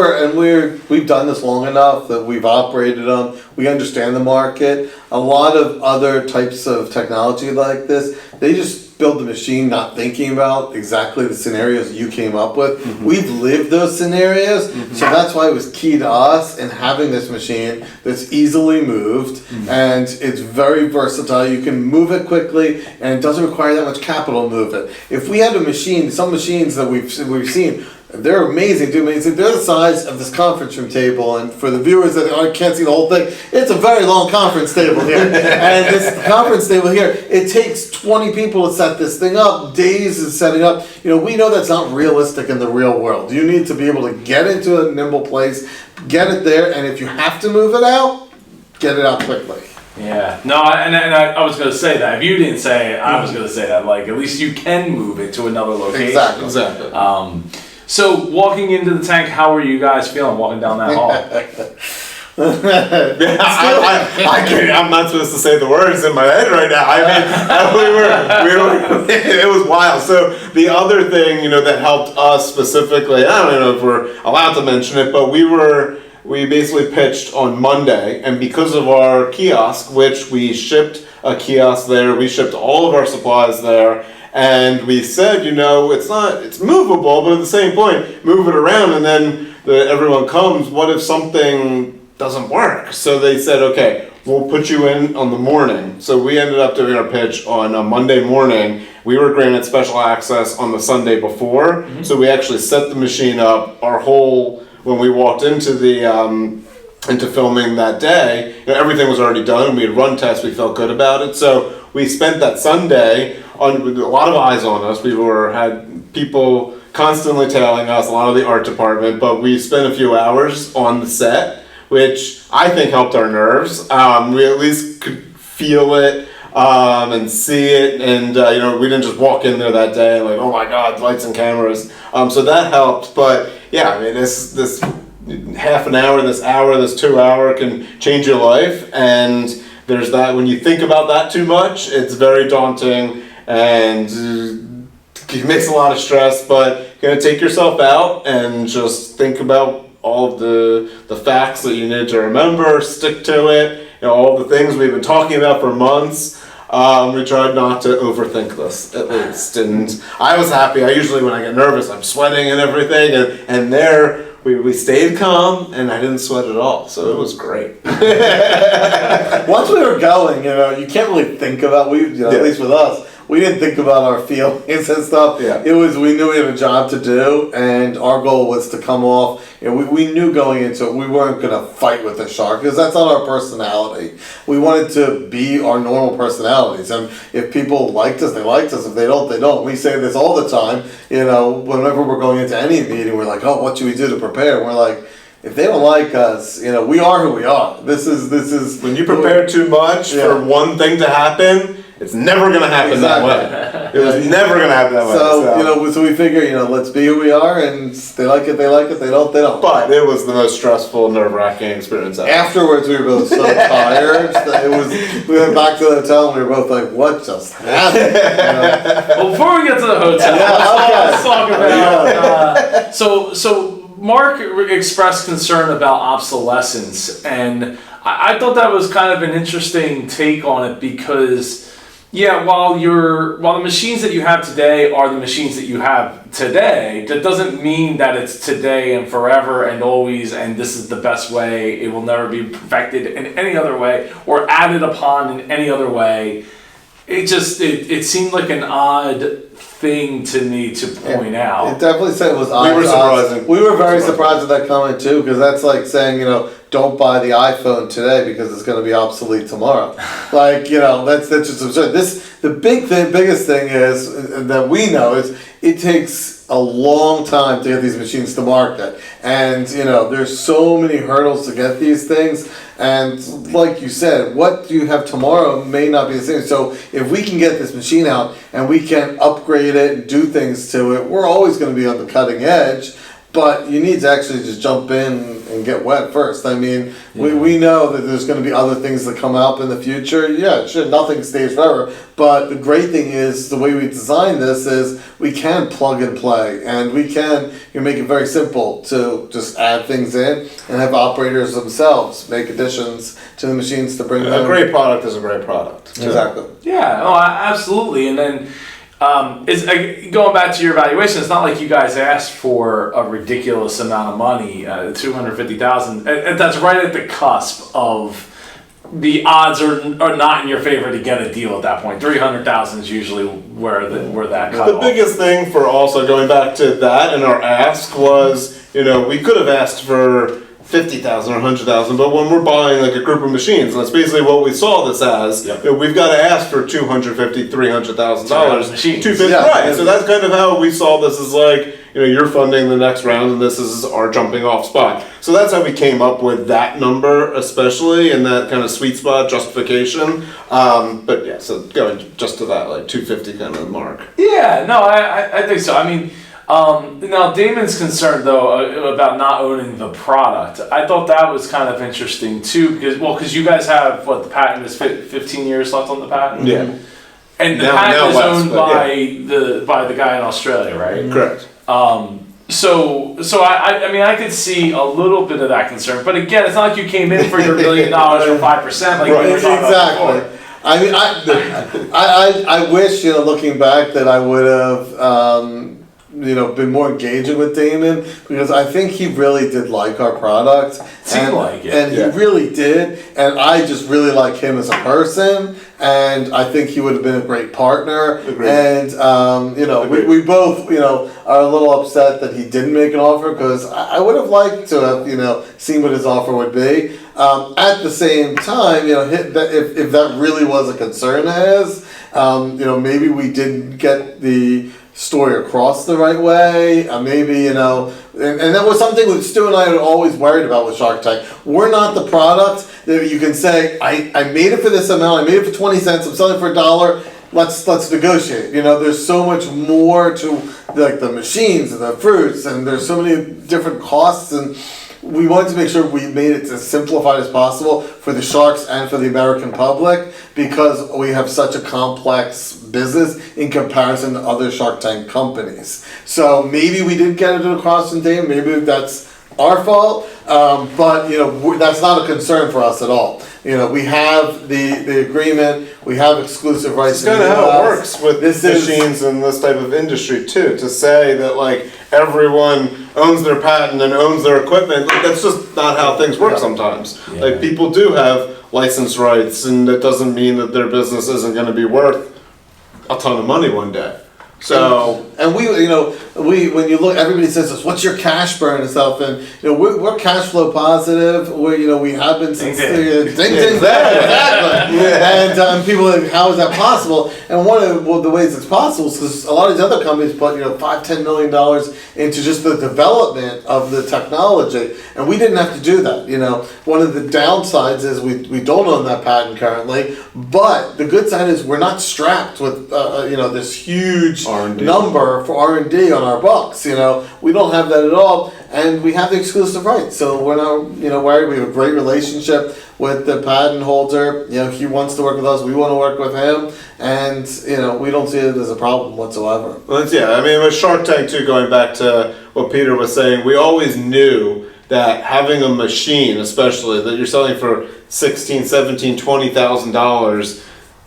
we've done this long enough that we've operated them. We understand the market. A lot of other types of technology like this, they just build the machine not thinking about exactly the scenarios you came up with. Mm-hmm. We've lived those scenarios, so that's why it was key to us in having this machine that's easily moved, and it's very versatile. You can move it quickly, and it doesn't require that much capital to move it. If we had a machine, some machines that we've seen, they're amazing, dude. They're the size of this conference room table, and for the viewers that can't see the whole thing, it's a very long conference table here. And this conference table here, it takes 20 people to set this thing up, days of setting up. We know that's not realistic in the real world. You need to be able to get into a nimble place, get it there, and if you have to move it out, get it out quickly. Yeah. No, and I was going to say that. If you didn't say it, I was going to say that. Like, at least you can move it to another location. Exactly. So walking into the tank, how were you guys feeling walking down that hall? I'm not supposed to say the words in my head right now. I mean, we were it was wild. So the other thing, that helped us specifically, I don't know if we're allowed to mention it, but we basically pitched on Monday, and because of our kiosk, which we shipped a kiosk there, we shipped all of our supplies there. And we said, it's movable, but at the same point, move it around, and then everyone comes. What if something doesn't work? So they said, okay, we'll put you in on the morning. So we ended up doing our pitch on a Monday morning. We were granted special access on the Sunday before. Mm-hmm. So we actually set the machine up. When we walked into into filming that day, everything was already done. We had run tests. We felt good about it. So we spent that Sunday with a lot of eyes on us. We had people constantly tailing us, a lot of the art department, but we spent a few hours on the set, which I think helped our nerves. We at least could feel it. and see it, and we didn't just walk in there that day like, oh my God, lights and cameras. So that helped. But yeah, I mean, this half an hour, this hour, this 2 hour can change your life, and there's that. When you think about that too much, it's very daunting and it makes a lot of stress. But you're gonna take yourself out and just think about all of the facts that you need to remember, stick to it. All the things we've been talking about for months. We tried not to overthink this, at least. And I was happy. I usually, when I get nervous, I'm sweating and everything. And there, we stayed calm, and I didn't sweat at all. So it was great. Once we were going, you can't really think about, at least with us, we didn't think about our feelings and stuff. Yeah. We knew we had a job to do, and our goal was to come off. We knew going into it we weren't going to fight with the shark, because that's not our personality. We wanted to be our normal personalities, and if people liked us, they liked us. If they don't, they don't. We say this all the time. Whenever we're going into any meeting, we're like, oh, what should we do to prepare? And we're like, if they don't like us, we are who we are. This is when you prepare too much for one thing to happen. It's never going to happen that way. It was never going to happen that way. So we figure, let's be who we are, and they like it, they like it, they don't, they don't. But it was the most stressful, nerve-wracking experience ever. Afterwards, we were both so tired that we went back to the hotel, and we were both like, what just happened? Well, before we get to the hotel, let's talk about... So Mark expressed concern about obsolescence, and I thought that was kind of an interesting take on it, because while the machines that you have today are the machines that you have today, that doesn't mean that it's today and forever and always, and this is the best way. It will never be perfected in any other way or added upon in any other way. It seemed like an odd thing to me to point out. It definitely said it was odd. We were surprised. We were very surprised at that comment too, because that's like saying, don't buy the iPhone today because it's going to be obsolete tomorrow. That's just absurd. The biggest thing is that we know is it takes a long time to get these machines to market, and there's so many hurdles to get these things. And like you said, what you have tomorrow may not be the same. So if we can get this machine out and we can upgrade it and do things to it, we're always going to be on the cutting edge. But you need to actually just jump in and get wet first. I mean, we know that there's going to be other things that come up in the future. Yeah, sure, nothing stays forever. But the great thing is, the way we design this is we can plug and play. And we can make it very simple to just add things in and have operators themselves make additions to the machines to bring them. A great product is a great product. Exactly. Yeah, absolutely. And then going back to your evaluation, it's not like you guys asked for a ridiculous amount of money, $250,000. And that's right at the cusp of the odds are not in your favor to get a deal at that point. $300,000 is usually where that cut The biggest thing for also going back to that and our ask was, we could have asked for 50,000 or 100,000, but when we're buying like a group of machines, and that's basically what we saw this as. Yep. We've got to ask for $250,000, $300,000. $250,000, right? So that's kind of how we saw this as like, you're funding the next round, and this is our jumping off spot. So that's how we came up with that number, especially in that kind of sweet spot justification. But yeah, so going just to that like 250 kind of mark. Yeah, no, I think so. I mean. Now Damon's concerned though about not owning the product. I thought that was kind of interesting too, because you guys have the patent is 15 years left on the patent. Yeah, and the patent is owned by the guy in Australia, right? Correct. So I mean I could see a little bit of that concern, but again, it's not like you came in for your $1 million for 5%, like we were talking about before. I mean, I wish, looking back, that I would have. Been more engaging with Damon, because I think he really did like our product. Seemed like it. And he really did. And I just really like him as a person. And I think he would have been a great partner. Agreed. And, we both, are a little upset that he didn't make an offer, because I would have liked to have, seen what his offer would be. At the same time, if that really was a concern of his, maybe we didn't get the story across the right way. Maybe, you know, and that was something that Stu and I had always worried about with Shark Tank. We're not the product that you can say, I made it for this amount, I made it for 20 cents, I'm selling it for $1. Let's negotiate. You know, there's so much more to like the machines and the fruits, and there's so many different costs, and we wanted to make sure we made it as simplified as possible for the sharks and for the American public, because we have such a complex business in comparison to other Shark Tank companies. So maybe we didn't get it across in time, maybe that's our fault, but you know, that's not a concern for us at all. You know, we have the agreement, we have exclusive rights. It's kind of how it works with machines in this type of industry too. To say that like everyone owns their patent and owns their equipment, like, that's just not how things work sometimes. Yeah. Like people do have license rights, and that doesn't mean that their business isn't going to be worth a ton of money one day. So, and we, you know, when you look, everybody says this, what's your cash burn and stuff, and you know, we're cash flow positive. We, you know, we have been since exactly. And people are like, how is that possible? And one of the ways it's possible is because a lot of these other companies put, you know, $5-10 million into just the development of the technology, and we didn't have to do that. You know, one of the downsides is we don't own that patent currently, but the good side is we're not strapped with you know, this huge R&D number for R&D on our books. You know, we don't have that at all, and we have the exclusive rights, so we're not, you know, worried. We have a great relationship with the patent holder. You know, he wants to work with us, we want to work with him, and you know, we don't see it as a problem whatsoever. Well, yeah, I mean, with Shark Tank too, going back to what Peter was saying, we always knew that having a machine, especially that you're selling for $16,000, $17,000, $20,000,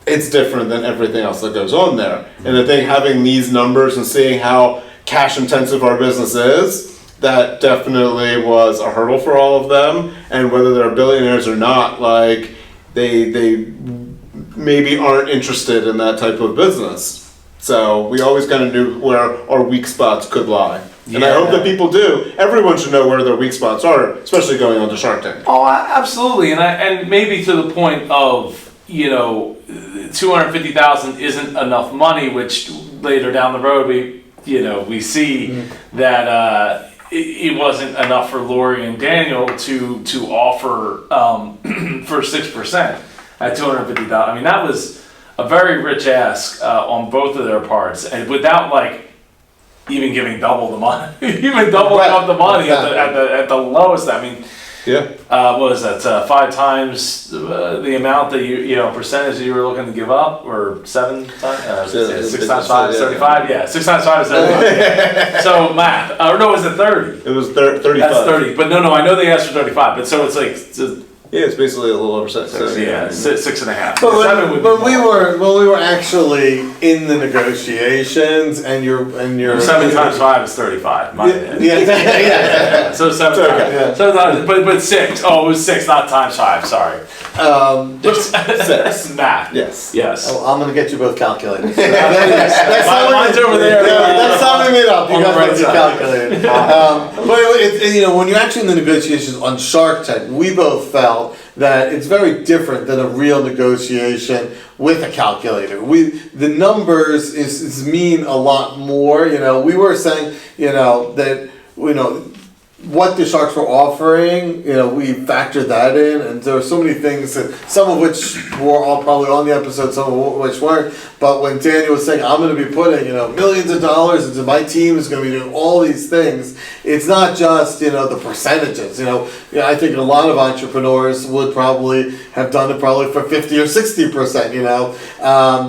it's different than everything else that goes on there. And I think having these numbers and seeing how cash intensive our business is, that definitely was a hurdle for all of them. And whether they're billionaires or not, like they maybe aren't interested in that type of business. So we always kind of knew where our weak spots could lie. And I hope that people do. Everyone should know where their weak spots are, especially going on to Shark Tank. Oh, absolutely. And maybe to the point of, you know, $250,000 isn't enough money, which later down the road we see that it wasn't enough for Lori and Daniel to offer for 6% at $250,000. I mean, that was a very rich ask on both of their parts, and without like even giving double the money, even doubling up the money at the lowest. I mean. Yeah. What was that? 5 times the amount that you know, percentage that you were looking to give up, or 7 times? 6 times 5 is 35. Yeah, 6 times 5 is 35. So math. Or no, was it 30? It was 35. That's 30. But no, I know they asked for 35. But so it's like. Yeah, it's basically a little over 6. Yeah, 6.5. But we were actually in the negotiations, and you're 7 times 5 is 35. Yeah. So 7 times. Yeah. 7 times, but 6. Oh, it was 6, not times 5. Sorry. 6. Math. Yes. Oh, I'm gonna get you both calculators. Mine's over there. That's how we made up. You guys have to calculate. But you know, when you're actually in the negotiations on Shark Tank, we both felt that it's very different than a real negotiation with a calculator. The numbers is mean a lot more. You know, we were saying, you know, that, you know, what the sharks were offering, you know, we factored that in, and there were so many things that, some of which were all probably on the episode, some of which weren't. But when Daniel was saying, I'm going to be putting, you know, millions of dollars into my team is going to be doing all these things, it's not just, you know, the percentages. You know, I think a lot of entrepreneurs would probably have done it probably for 50 or 60%, you know,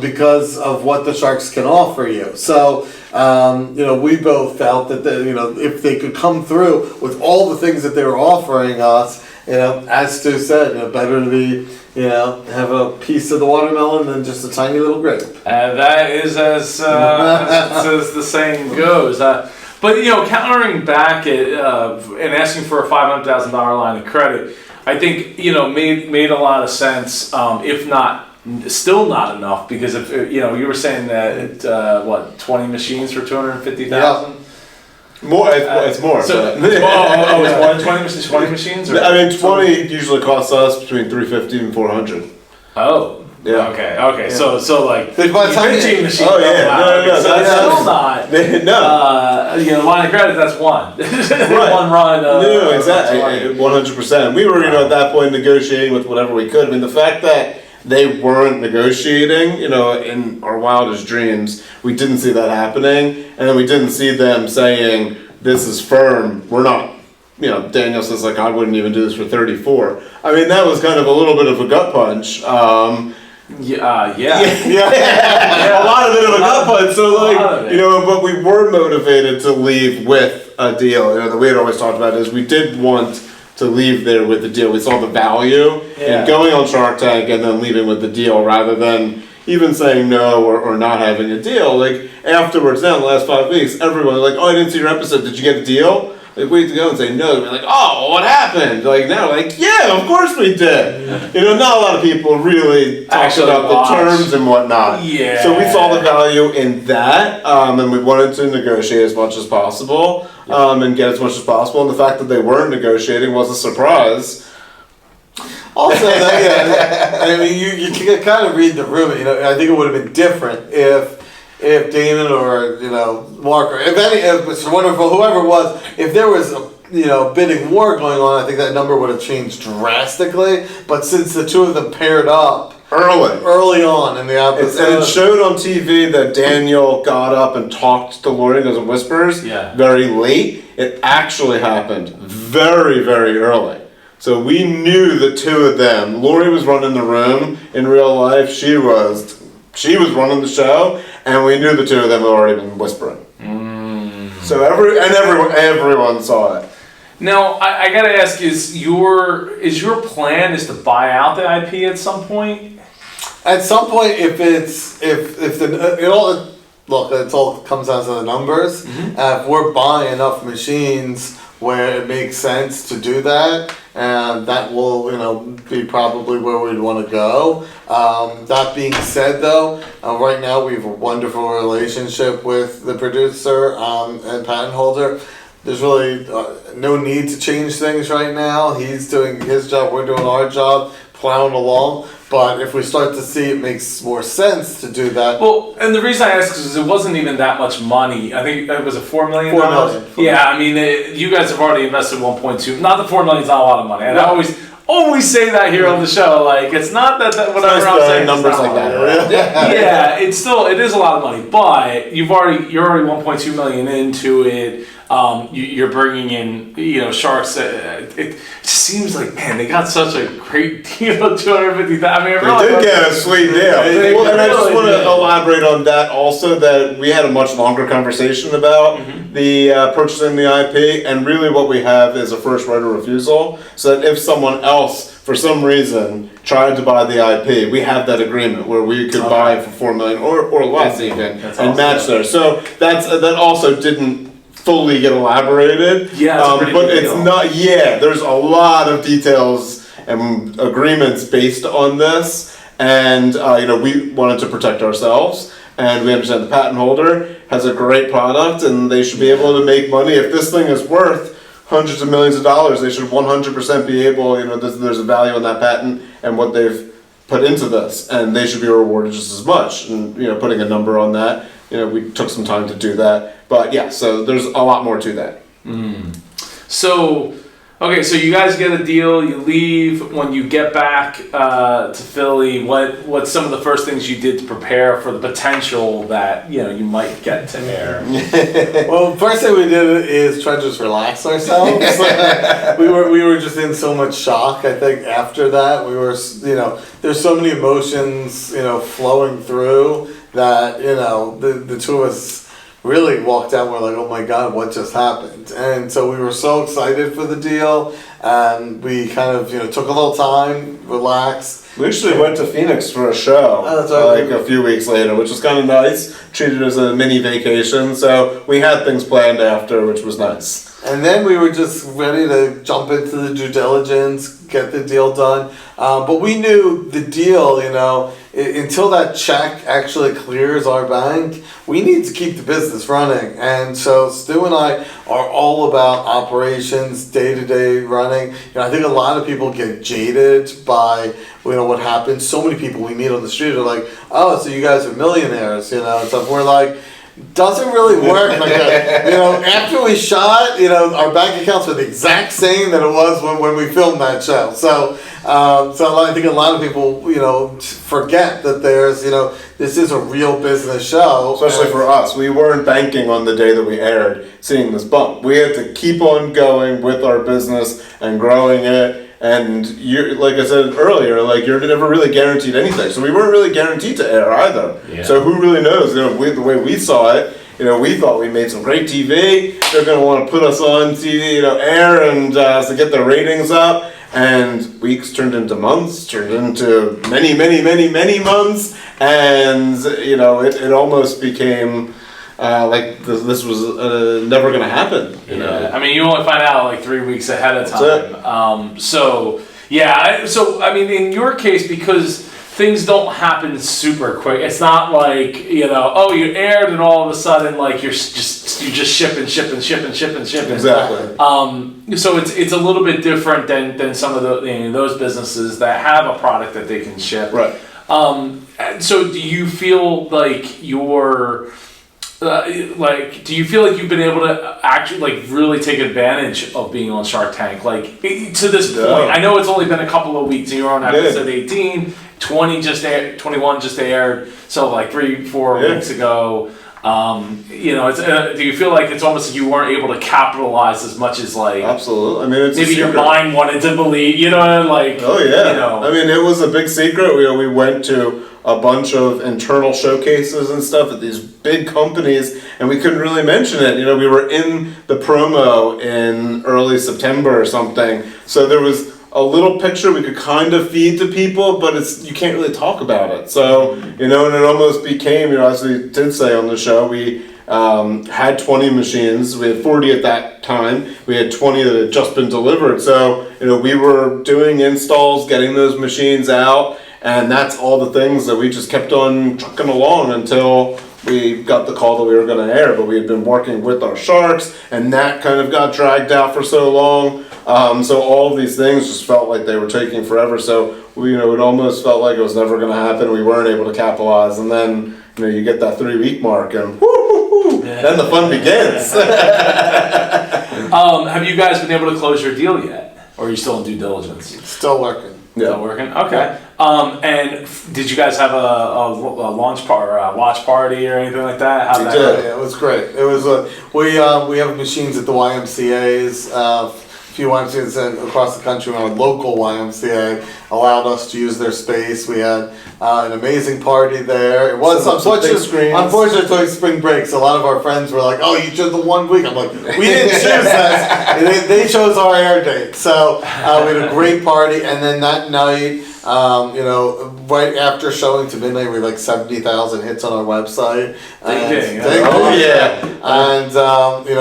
because of what the sharks can offer you. So, you know, we both felt that, you know, if they could come through with all the things that they were offering us, you know, as Stu said, you know, better to be, you know, have a piece of the watermelon than just a tiny little grape. And that is as the saying goes. But, you know, countering back at, and asking for a $500,000 line of credit, I think, you know, made a lot of sense, if not, still not enough, because if, you know, you were saying that 20 machines for $250,000. Yeah. More, it's more. So, it's more than 20 machines? Or? I mean, 20 usually costs us between $350 and $400. Oh, Yeah. Okay. So like By the time pitching machine. Oh, yeah. No, So that's still not. No. Line of credit. That's one. Right. One run. No, exactly. 100%. We were, at that point negotiating with whatever we could. I mean, the fact that they weren't negotiating, in our wildest dreams, we didn't see that happening. And then we didn't see them saying, this is firm, we're not, Daniel says, like, I wouldn't even do this for 34. I mean, that was kind of a little bit of a gut punch. Yeah. A lot of it of a gut punch. So, but we were motivated to leave with a deal. The way it always talked about is we did want to leave there with the deal. We saw the value in going on Shark Tank and then leaving with the deal rather than even saying no or not having a deal. Like afterwards, now in the last 5 weeks, everyone was like, oh, I didn't see your episode. Did you get a deal? Like, we had to go and say no. We're like, oh, what happened? Like now, like, yeah, of course we did. Not a lot of people really talked about the terms and whatnot. Yeah. So we saw the value in that, and we wanted to negotiate as much as possible, and get as much as possible. And the fact that they weren't negotiating was a surprise. Also, I mean, you can kind of read the room. I think it would have been different if Damon or Mark or if Mr. Wonderful, whoever it was, if there was a bidding war going on, I think that number would have changed drastically. But since the two of them paired up early on in the episode, and it showed on TV that Daniel got up and talked to Lori because of whispers very late. It actually happened very, very early. So we knew the two of them. Lori was running the room in real life. She was running the show, and we knew the two of them had already been whispering. So everyone saw it. Now I gotta ask: is your plan is to buy out the IP at some point? At some point, if it all comes down to the numbers. If we're buying enough machines where it makes sense to do that, and that will be probably where we'd want to go. That being said, though, right now we have a wonderful relationship with the producer and patent holder. There's really no need to change things right now. He's doing his job, we're doing our job, plowing along. But if we start to see it makes more sense to do that. Well, and the reason I ask is it wasn't even that much money. I think it was a $4 million. $4 million. Yeah, I mean, you guys have already invested 1.2. Not that $4 million is not a lot of money. And I always say that here on the show. Like, it's not that whatever I'm saying. Numbers like that. Yeah, it is a lot of money. But you're already 1.2 million into it. You're bringing in, sharks. It just seems like, man, they got such a great deal. 250,000. I mean, They did get a sweet deal. And I just want to elaborate on that also. That we had a much longer conversation about the purchasing the IP, and really what we have is a first right of refusal. So that if someone else, for some reason, tried to buy the IP, we have that agreement where we could buy it for $4 million or less even, and match there. So that also didn't fully get elaborated. Yeah, it's but it's not. Yeah, there's a lot of details and agreements based on this, and we wanted to protect ourselves, and we understand the patent holder has a great product, and they should be able to make money. If this thing is worth hundreds of millions of dollars, they should 100% be able. There's a value in that patent and what they've put into this, and they should be rewarded just as much. And putting a number on that. We took some time to do that. But yeah, so there's a lot more to that. So you guys get a deal, you leave. When you get back to Philly, what's some of the first things you did to prepare for the potential that you might get to air? Well, first thing we did is try to just relax ourselves. we were just in so much shock. I think after that we were there's so many emotions flowing through that the two of us really walked out. We're like, oh my God, what just happened? And so we were so excited for the deal, and we kind of took a little time, relaxed. We actually went to Phoenix for a show a few weeks later, which was kind of nice. Treated as a mini vacation, so we had things planned after, which was nice. And then we were just ready to jump into the due diligence, get the deal done. But we knew the deal, until that check actually clears our bank, we need to keep the business running. And so Stu and I are all about operations, day-to-day running. I think a lot of people get jaded by what happens. So many people we meet on the street are like, oh, so you guys are millionaires, and stuff. We're like, doesn't really work like that. After we shot, our bank accounts were the exact same that it was when we filmed that show. So I think a lot of people, forget that there's, this is a real business show. Especially for us. We weren't banking on the day that we aired seeing this bump. We had to keep on going with our business and growing it. And you're, like I said earlier, you're never really guaranteed anything. So we weren't really guaranteed to air either. Yeah. So who really knows? The way we saw it, we thought we made some great TV. They're going to want to put us on TV, air and to get the ratings up. And weeks turned into months, turned into many, many, many, many months. And, it almost became... this was never going to happen. I mean, you only find out 3 weeks ahead of time. So I mean, in your case, because things don't happen super quick. It's not like you aired and all of a sudden you're just shipping. Exactly. So it's a little bit different than some of those businesses that have a product that they can ship. Right. So do you feel like you're do you feel like you've been able to actually really take advantage of being on Shark Tank to this point? I know it's only been a couple of weeks and you're on episode 18, 21 just aired, so 3-4 weeks ago. Do you feel like it's almost like you weren't able to capitalize as much as absolutely. I mean, it's maybe your mind wanted to believe, oh yeah. I mean, it was a big secret. We went to a bunch of internal showcases and stuff at these big companies, and we couldn't really mention it. We were in the promo in early September or something, so there was a little picture we could kind of feed to people, but you can't really talk about it. So, and it almost became, as we did say on the show, we had 20 machines. We had 40 at that time. We had 20 that had just been delivered. So, we were doing installs, getting those machines out, and that's all the things that we just kept on trucking along until we got the call that we were going to air. But we had been working with our sharks, and that kind of got dragged out for so long. So all of these things just felt like they were taking forever. So it almost felt like it was never going to happen. We weren't able to capitalize, and then you get that 3-week mark, and then the fun begins. Have you guys been able to close your deal yet, or are you still in due diligence? Still working. Still working. Okay. And did you guys have a launch party or a watch party or anything like that? We did. Yeah, it was great. It was we have machines at the YMCA's. Few YMCA's across the country. Our local YMCA allowed us to use their space. We had an amazing party there. It was unfortunately spring break, so a lot of our friends were like, "Oh, you chose the 1 week." I'm like, "We didn't choose that. They chose our air date." So we had a great party, and then that night, right after showing to midnight, we had 70,000 hits on our website. And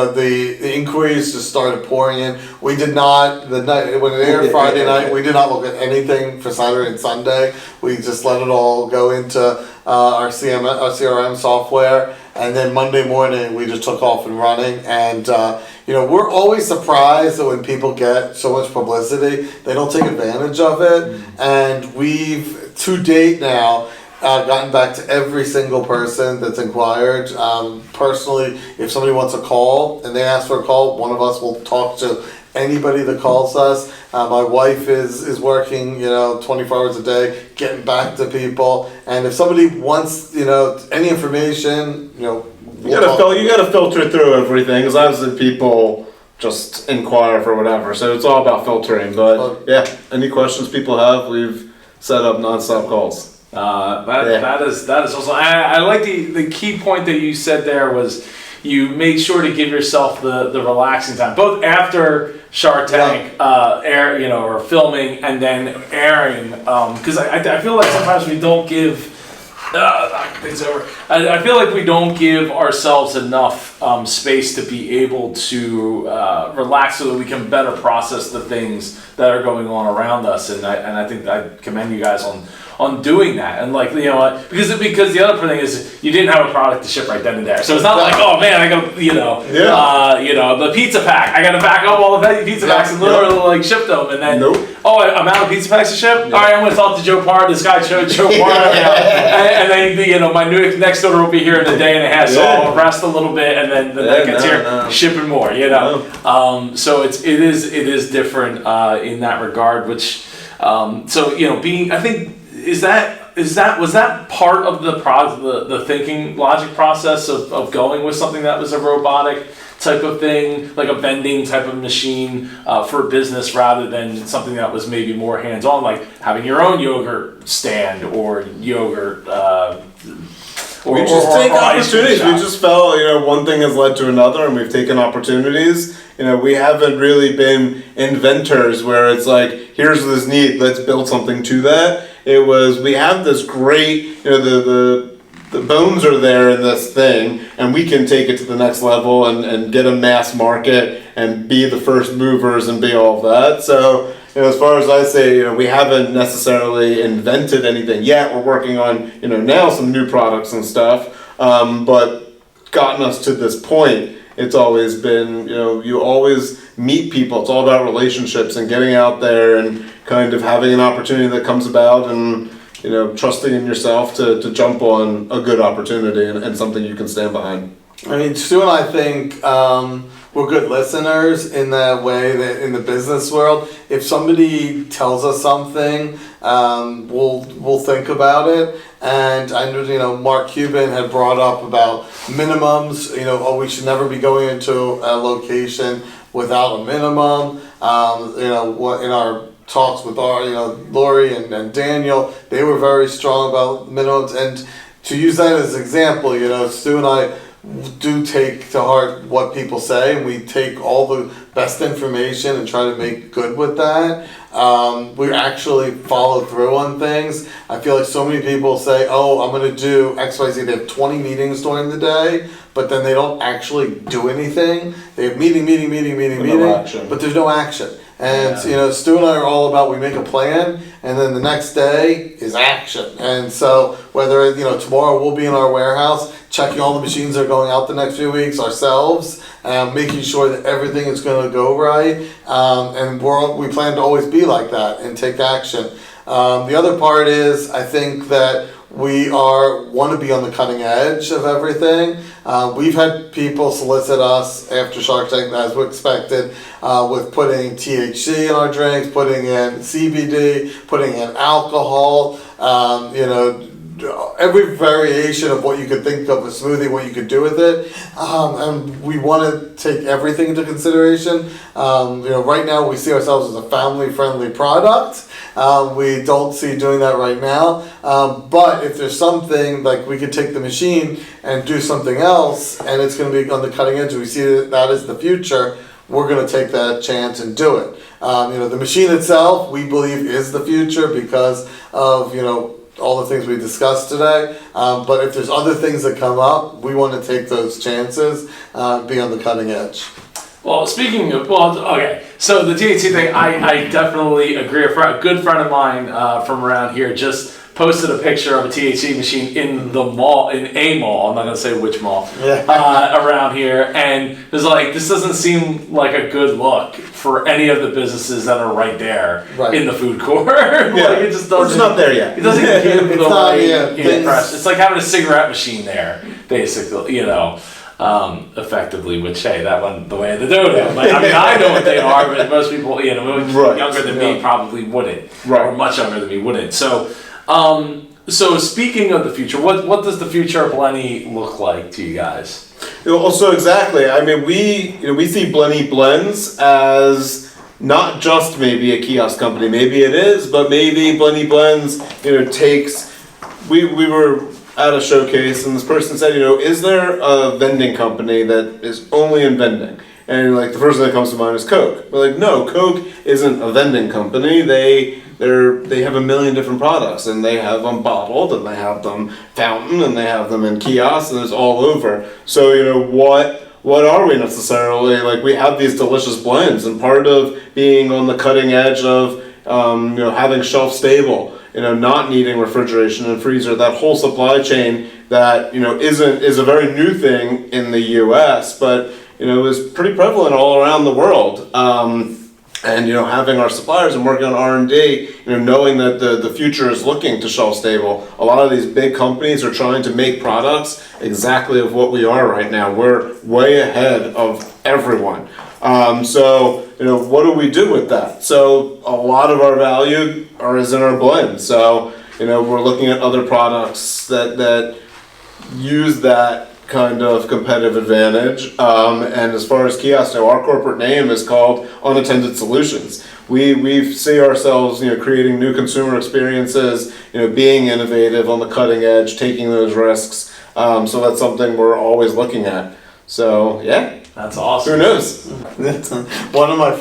the inquiries just started pouring in. We did not when it aired Friday night. We did not look at anything for Saturday and Sunday. We just let it all go into our CRM software, and then Monday morning we just took off and running. And we're always surprised that when people get so much publicity, they don't take advantage of it. And we've to date now gotten back to every single person that's inquired. Personally, if somebody wants a call and they ask for a call, one of us will talk to anybody that calls us. My wife is working, 24 hours a day, getting back to people. And if somebody wants, any information, you gotta filter through everything, because obviously people just inquire for whatever. So it's all about filtering. But any questions people have, we've set up nonstop calls. That is also. I like the key point that you said there was you made sure to give yourself the relaxing time, both after Shark Tank air, or filming, and then airing. Because I feel like sometimes we don't give. Things over. I feel like we don't give ourselves enough space to be able to relax so that we can better process the things that are going on around us. And I think I commend you guys on doing that, and like, you know what, because the other thing is you didn't have a product to ship right then and there, so it's not like, oh man, I got, you know, the pizza pack, I got to back up all the pizza packs and literally like ship them, and then I'm out of pizza packs to ship. All right, I'm going to talk to Joe Parr. This guy showed Joe Parr, and then you know my new next order will be here in a day and a half, so I'll rest a little bit, and then the next gets here, shipping more, you know. So it is different in that regard, which so you know, I think was that part of the thinking logic process of going with something that was a robotic type of thing, like a vending type of machine for business, rather than something that was maybe more hands-on, like having your own yogurt stand or yogurt. We just take opportunities. We just felt, you know, one thing has led to another, and we've taken opportunities. You know, we haven't really been inventors where it's like, here's this need, let's build something to that. It was, we have this great, you know, the bones are there in this thing, and we can take it to the next level and get a mass market and be the first movers and be all of that. So, you know, as far as I say, you know, we haven't necessarily invented anything yet. We're working on, you know, now some new products and stuff, but gotten us to this point. It's always been, you know, you always meet people. It's all about relationships and getting out there and kind of having an opportunity that comes about, and you know, trusting in yourself to jump on a good opportunity and something you can stand behind. I mean, Stu and I think we're good listeners in that way, that in the business world. If somebody tells us something, we'll think about it. And I know, you know, Mark Cuban had brought up about minimums. You know, we should never be going into a location without a minimum. You know, what in our talks with our, you know, Lori and Daniel, they were very strong about minimums. And to use that as an example, you know, Stu and I do take to heart what people say, and we take all the best information and try to make good with that. We actually follow through on things. I feel like so many people say, oh, I'm going to do XYZ. They have 20 meetings during the day, but then they don't actually do anything. They have meeting, but there's no action. And you know, Stu and I are all about, we make a plan, and then the next day is action. And so whether, you know, tomorrow we'll be in our warehouse checking all the machines that are going out the next few weeks ourselves, making sure that everything is going to go right, and we plan to always be like that and take action. The other part is, I think that we want to be on the cutting edge of everything. We've had people solicit us after Shark Tank, as we expected, with putting THC in our drinks, putting in CBD, putting in alcohol, you know, every variation of what you could think of a smoothie, what you could do with it. And we want to take everything into consideration. You know, right now we see ourselves as a family-friendly product. We don't see doing that right now. But if there's something, like we could take the machine and do something else, and it's going to be on the cutting edge, we see that as the future, we're going to take that chance and do it. You know, the machine itself, we believe, is the future because of, you know, all the things we discussed today. But if there's other things that come up, we want to take those chances, be on the cutting edge. Well, speaking of, okay, so the THC thing, I definitely agree. A good friend of mine from around here just posted a picture of a THC machine in the mall, in a mall, I'm not going to say which mall, around here, and it was like, this doesn't seem like a good look for any of the businesses that are right there in the food court. Like, it just doesn't, we're just not there yet. It doesn't give the right impression. It's like having a cigarette machine there, basically, you know. Effectively, which, hey, that one, the way of the dodo. Like, I mean, I know what they are, but most people, you know, younger than me probably wouldn't, or much younger than me wouldn't. So, so speaking of the future, what does the future of Bleni look like to you guys? Also, exactly. I mean, we see Bleni Blends as not just maybe a kiosk company. Maybe it is, but maybe Bleni Blends, you know, takes. We were at a showcase, and this person said, you know, is there a vending company that is only in vending? And like the first thing that comes to mind is Coke. We're like, no, Coke isn't a vending company. They have a million different products, and they have them bottled, and they have them fountain, and they have them in kiosks, and it's all over. So, you know, what are we necessarily? Like, we have these delicious blends, and part of being on the cutting edge of you know, having shelf stable not needing refrigeration and freezer, that whole supply chain that, is a very new thing in the US, but, is pretty prevalent all around the world. And having our suppliers and working on R&D, knowing that the future is looking to shelf stable. A lot of these big companies are trying to make products exactly of what we are right now. We're way ahead of everyone. So what do we do with that? So a lot of our value is in our blend. So we're looking at other products that use that kind of competitive advantage. And as far as kiosks, our corporate name is called Unattended Solutions. We see ourselves, creating new consumer experiences, being innovative on the cutting edge, taking those risks. So that's something we're always looking at. So yeah, that's awesome. Who knows? One of my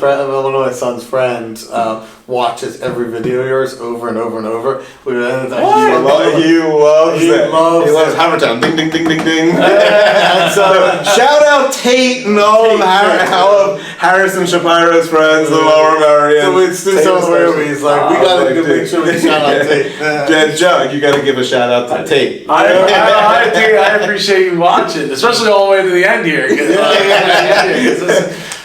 son's friends watches every video of yours over and over and over. He loves Havertown. Ding ding ding ding ding. And so shout out Tate and all of Harrison Shapiro's friends, the Lower Merion. So it's just so weird. He's like, we gotta make sure we shout out Tate. Joe, you gotta give a shout out to Tate. I appreciate you watching, especially all the way to the end here.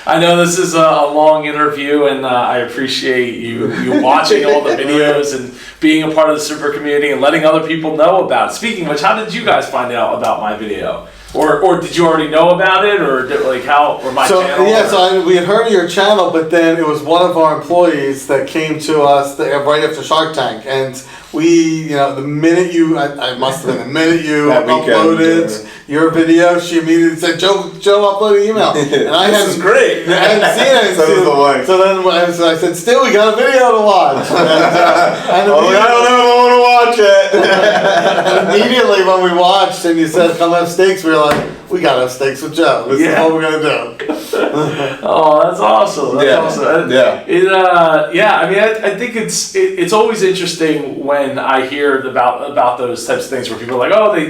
I know this is a long interview, and I appreciate you watching all the videos and being a part of the super community and letting other people know about it. Speaking of which, how did you guys find out about my video? Or did you already know about it, or my channel? Yeah, so we had heard of your channel, but then it was one of our employees that came to us right after Shark Tank, and we, the minute I must have been the minute you uploaded your video, she immediately said, Joe uploaded an email. And I this is great. I hadn't seen it. So then I said, still, we got a video to watch. I don't know if I want to watch it. And immediately when we watched and you said, come have steaks, we were like, we gotta have steaks with Joe. This is what we're gonna do. Oh, that's awesome. That's awesome. Yeah. I mean, I think it's always interesting when I hear about those types of things where people are like, oh, they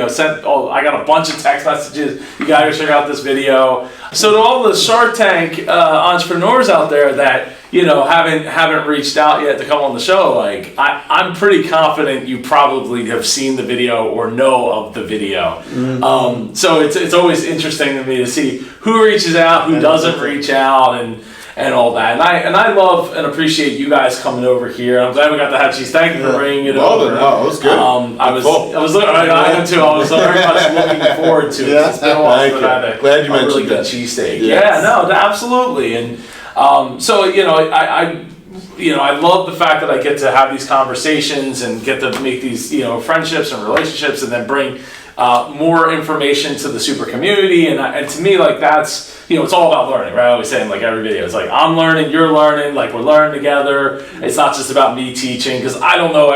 sent, I got a bunch of text messages. You gotta check out this video. So to all the Shark Tank entrepreneurs out there that haven't reached out yet to come on the show, like I'm pretty confident you probably have seen the video or know of the video. Mm-hmm. So it's always interesting to me to see who reaches out, who doesn't reach out, and all that. And I love and appreciate you guys coming over here. I'm glad we got the hot cheese. Thank you for bringing it over. No, it was good. I am too. I was very much looking forward to it. Yeah. It's been a while since I've had Glad you mentioned really good that. cheesesteak. Yes. Yeah, no, absolutely. And so I love the fact that I get to have these conversations and get to make these friendships and relationships, and then bring more information to the super community. And to me, like, that's it's all about learning, right? I always say in like every video, it's like I'm learning, you're learning, like we're learning together. It's not just about me teaching, because I don't know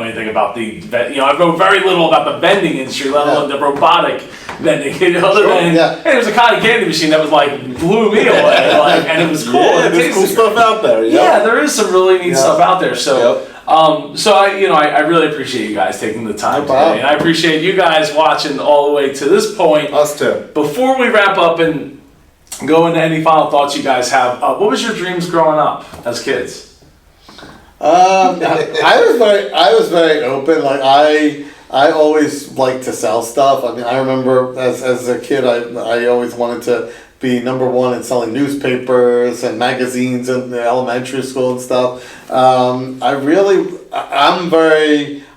anything about I know very little about the vending industry, let alone the robotic vending. Other than hey, there was a cotton candy machine that was like blew me away, and it was cool. Yeah, there's cool stuff out there. Yep. Yeah, there is some really neat stuff out there. So. So I really appreciate you guys taking the time today, and I appreciate you guys watching all the way to this point. Us too. Before we wrap up and go into any final thoughts you guys have, what was your dreams growing up as kids? I was very open. Like I always liked to sell stuff. I mean, I remember as a kid, I always wanted to be number one in selling newspapers and magazines in the elementary school and stuff.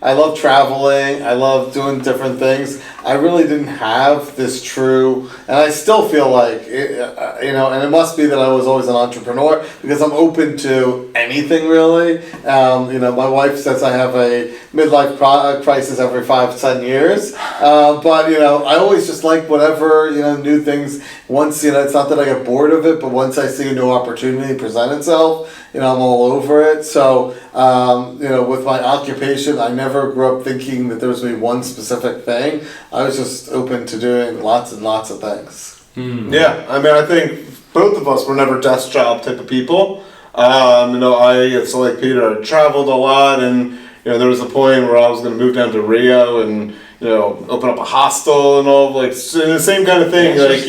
I love traveling. I love doing different things. I really didn't have this true, and I still feel like, and it must be that I was always an entrepreneur, because I'm open to anything really. My wife says I have a midlife crisis every 5-10 years. But I always just like whatever, new things. Once, it's not that I get bored of it, but once I see a new opportunity present itself, I'm all over it. So, with my occupation, I never grew up thinking that there was going to be one specific thing. I was just open to doing lots and lots of things. Yeah, I mean, I think both of us were never desk job type of people. It's like Peter, I traveled a lot, and there was a point where I was going to move down to Rio and open up a hostel and all, like the same kind of thing. Like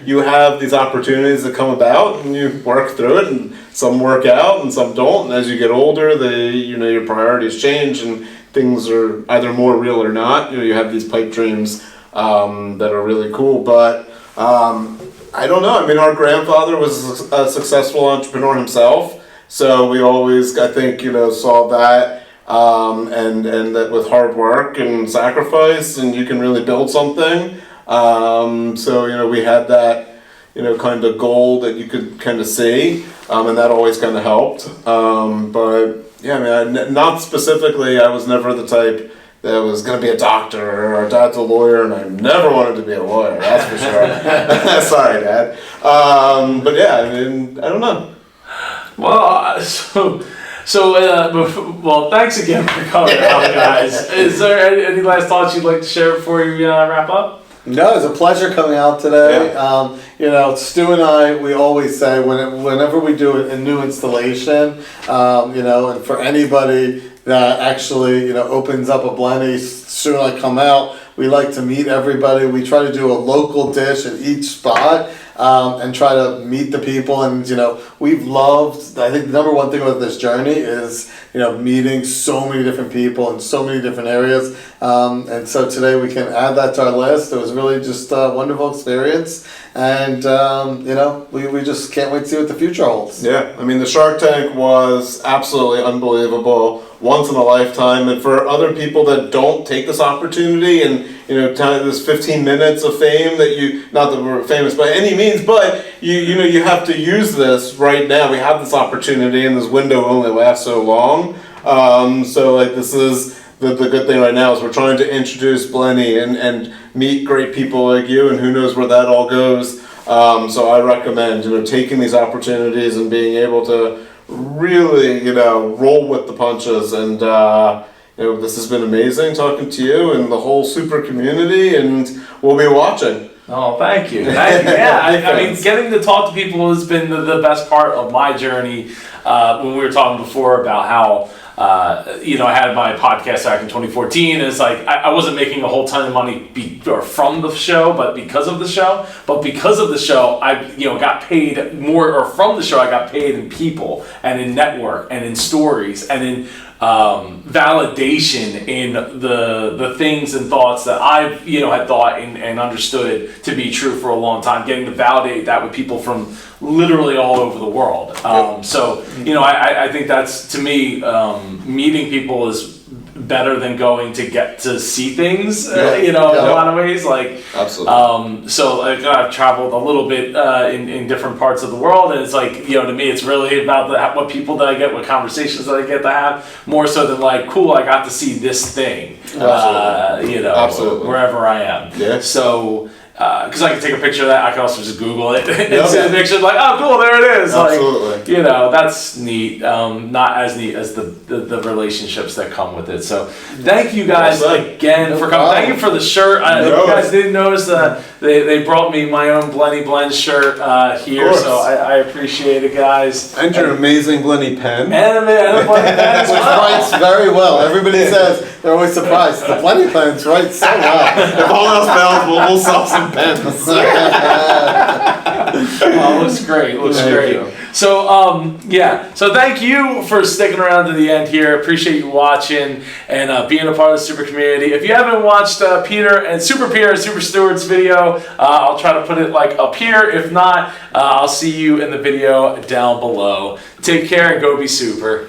you have these opportunities that come about, and you work through it, and some work out and some don't. And as you get older, your priorities change and things are either more real or not. You have these pipe dreams that are really cool, but I don't know. I mean, our grandfather was a successful entrepreneur himself, so we always, I think, saw that, and that with hard work and sacrifice, and you can really build something. So we had that, kind of goal that you could kind of see, and that always kind of helped. But yeah, I mean, not specifically. I was never the type that was going to be a doctor, or our dad's a lawyer, and I never wanted to be a lawyer, that's for sure. Sorry, Dad. But yeah, I mean, I don't know. Well, well, thanks again for coming out, guys. Is there any last thoughts you'd like to share before we wrap up? No, it's a pleasure coming out today. Yeah. Stu and I, we always say whenever we do a new installation, and for anybody that actually, opens up a Bleni, Stu and I come out, we like to meet everybody. We try to do a local dish at each spot. And try to meet the people, and we've loved. I think the number one thing about this journey is meeting so many different people in so many different areas, and so today we can add that to our list. It was really just a wonderful experience, and we just can't wait to see what the future holds. Yeah, I mean, the Shark Tank was absolutely unbelievable, once in a lifetime, and for other people that don't take this opportunity and this 15 minutes of fame not that we're famous by any means, but you have to use this right now. We have this opportunity, and this window only lasts so long. So this is the good thing right now is we're trying to introduce Bleni and meet great people like you, and who knows where that all goes. So I recommend taking these opportunities and being able to really roll with the punches, and this has been amazing talking to you and the whole super community, and we'll be watching. Oh, thank you. Yeah, I mean, getting to talk to people has been the best part of my journey. When we were talking before about how, I had my podcast back in 2014, and it's like I wasn't making a whole ton of money from the show, but because of the show. But because of the show, I got paid more, or from the show, I got paid in people and in network and in stories and in validation in the things and thoughts that I've had thought and understood to be true for a long time, getting to validate that with people from literally all over the world. So I think that's, to me, meeting people is better than going to get to see things, in a lot of ways. Absolutely. So I've traveled a little bit in different parts of the world, and it's to me, it's really about what people that I get, what conversations that I get to have, more so than cool, I got to see this thing, Absolutely. wherever I am. Yeah. So, because I can take a picture of that, I can also just Google it and see the picture, oh, cool, there it is. Absolutely. That's neat. Not as neat as the relationships that come with it. So thank you guys again for coming. Thank you for the shirt. If you guys didn't notice that they brought me my own Bleni Blend shirt here, so I appreciate it, guys. And your amazing Bleni pen. And a Bleni pen, which writes very well. Everybody says they're always surprised. The Bleni pens write so well. If all else fails, we'll sell some pens. Looks great. Thank you. So so thank you for sticking around to the end here. Appreciate you watching and being a part of the super community. If you haven't watched Super Peter and Super Stewart's video, I'll try to put it up here. If not, I'll see you in the video down below. Take care and go be super.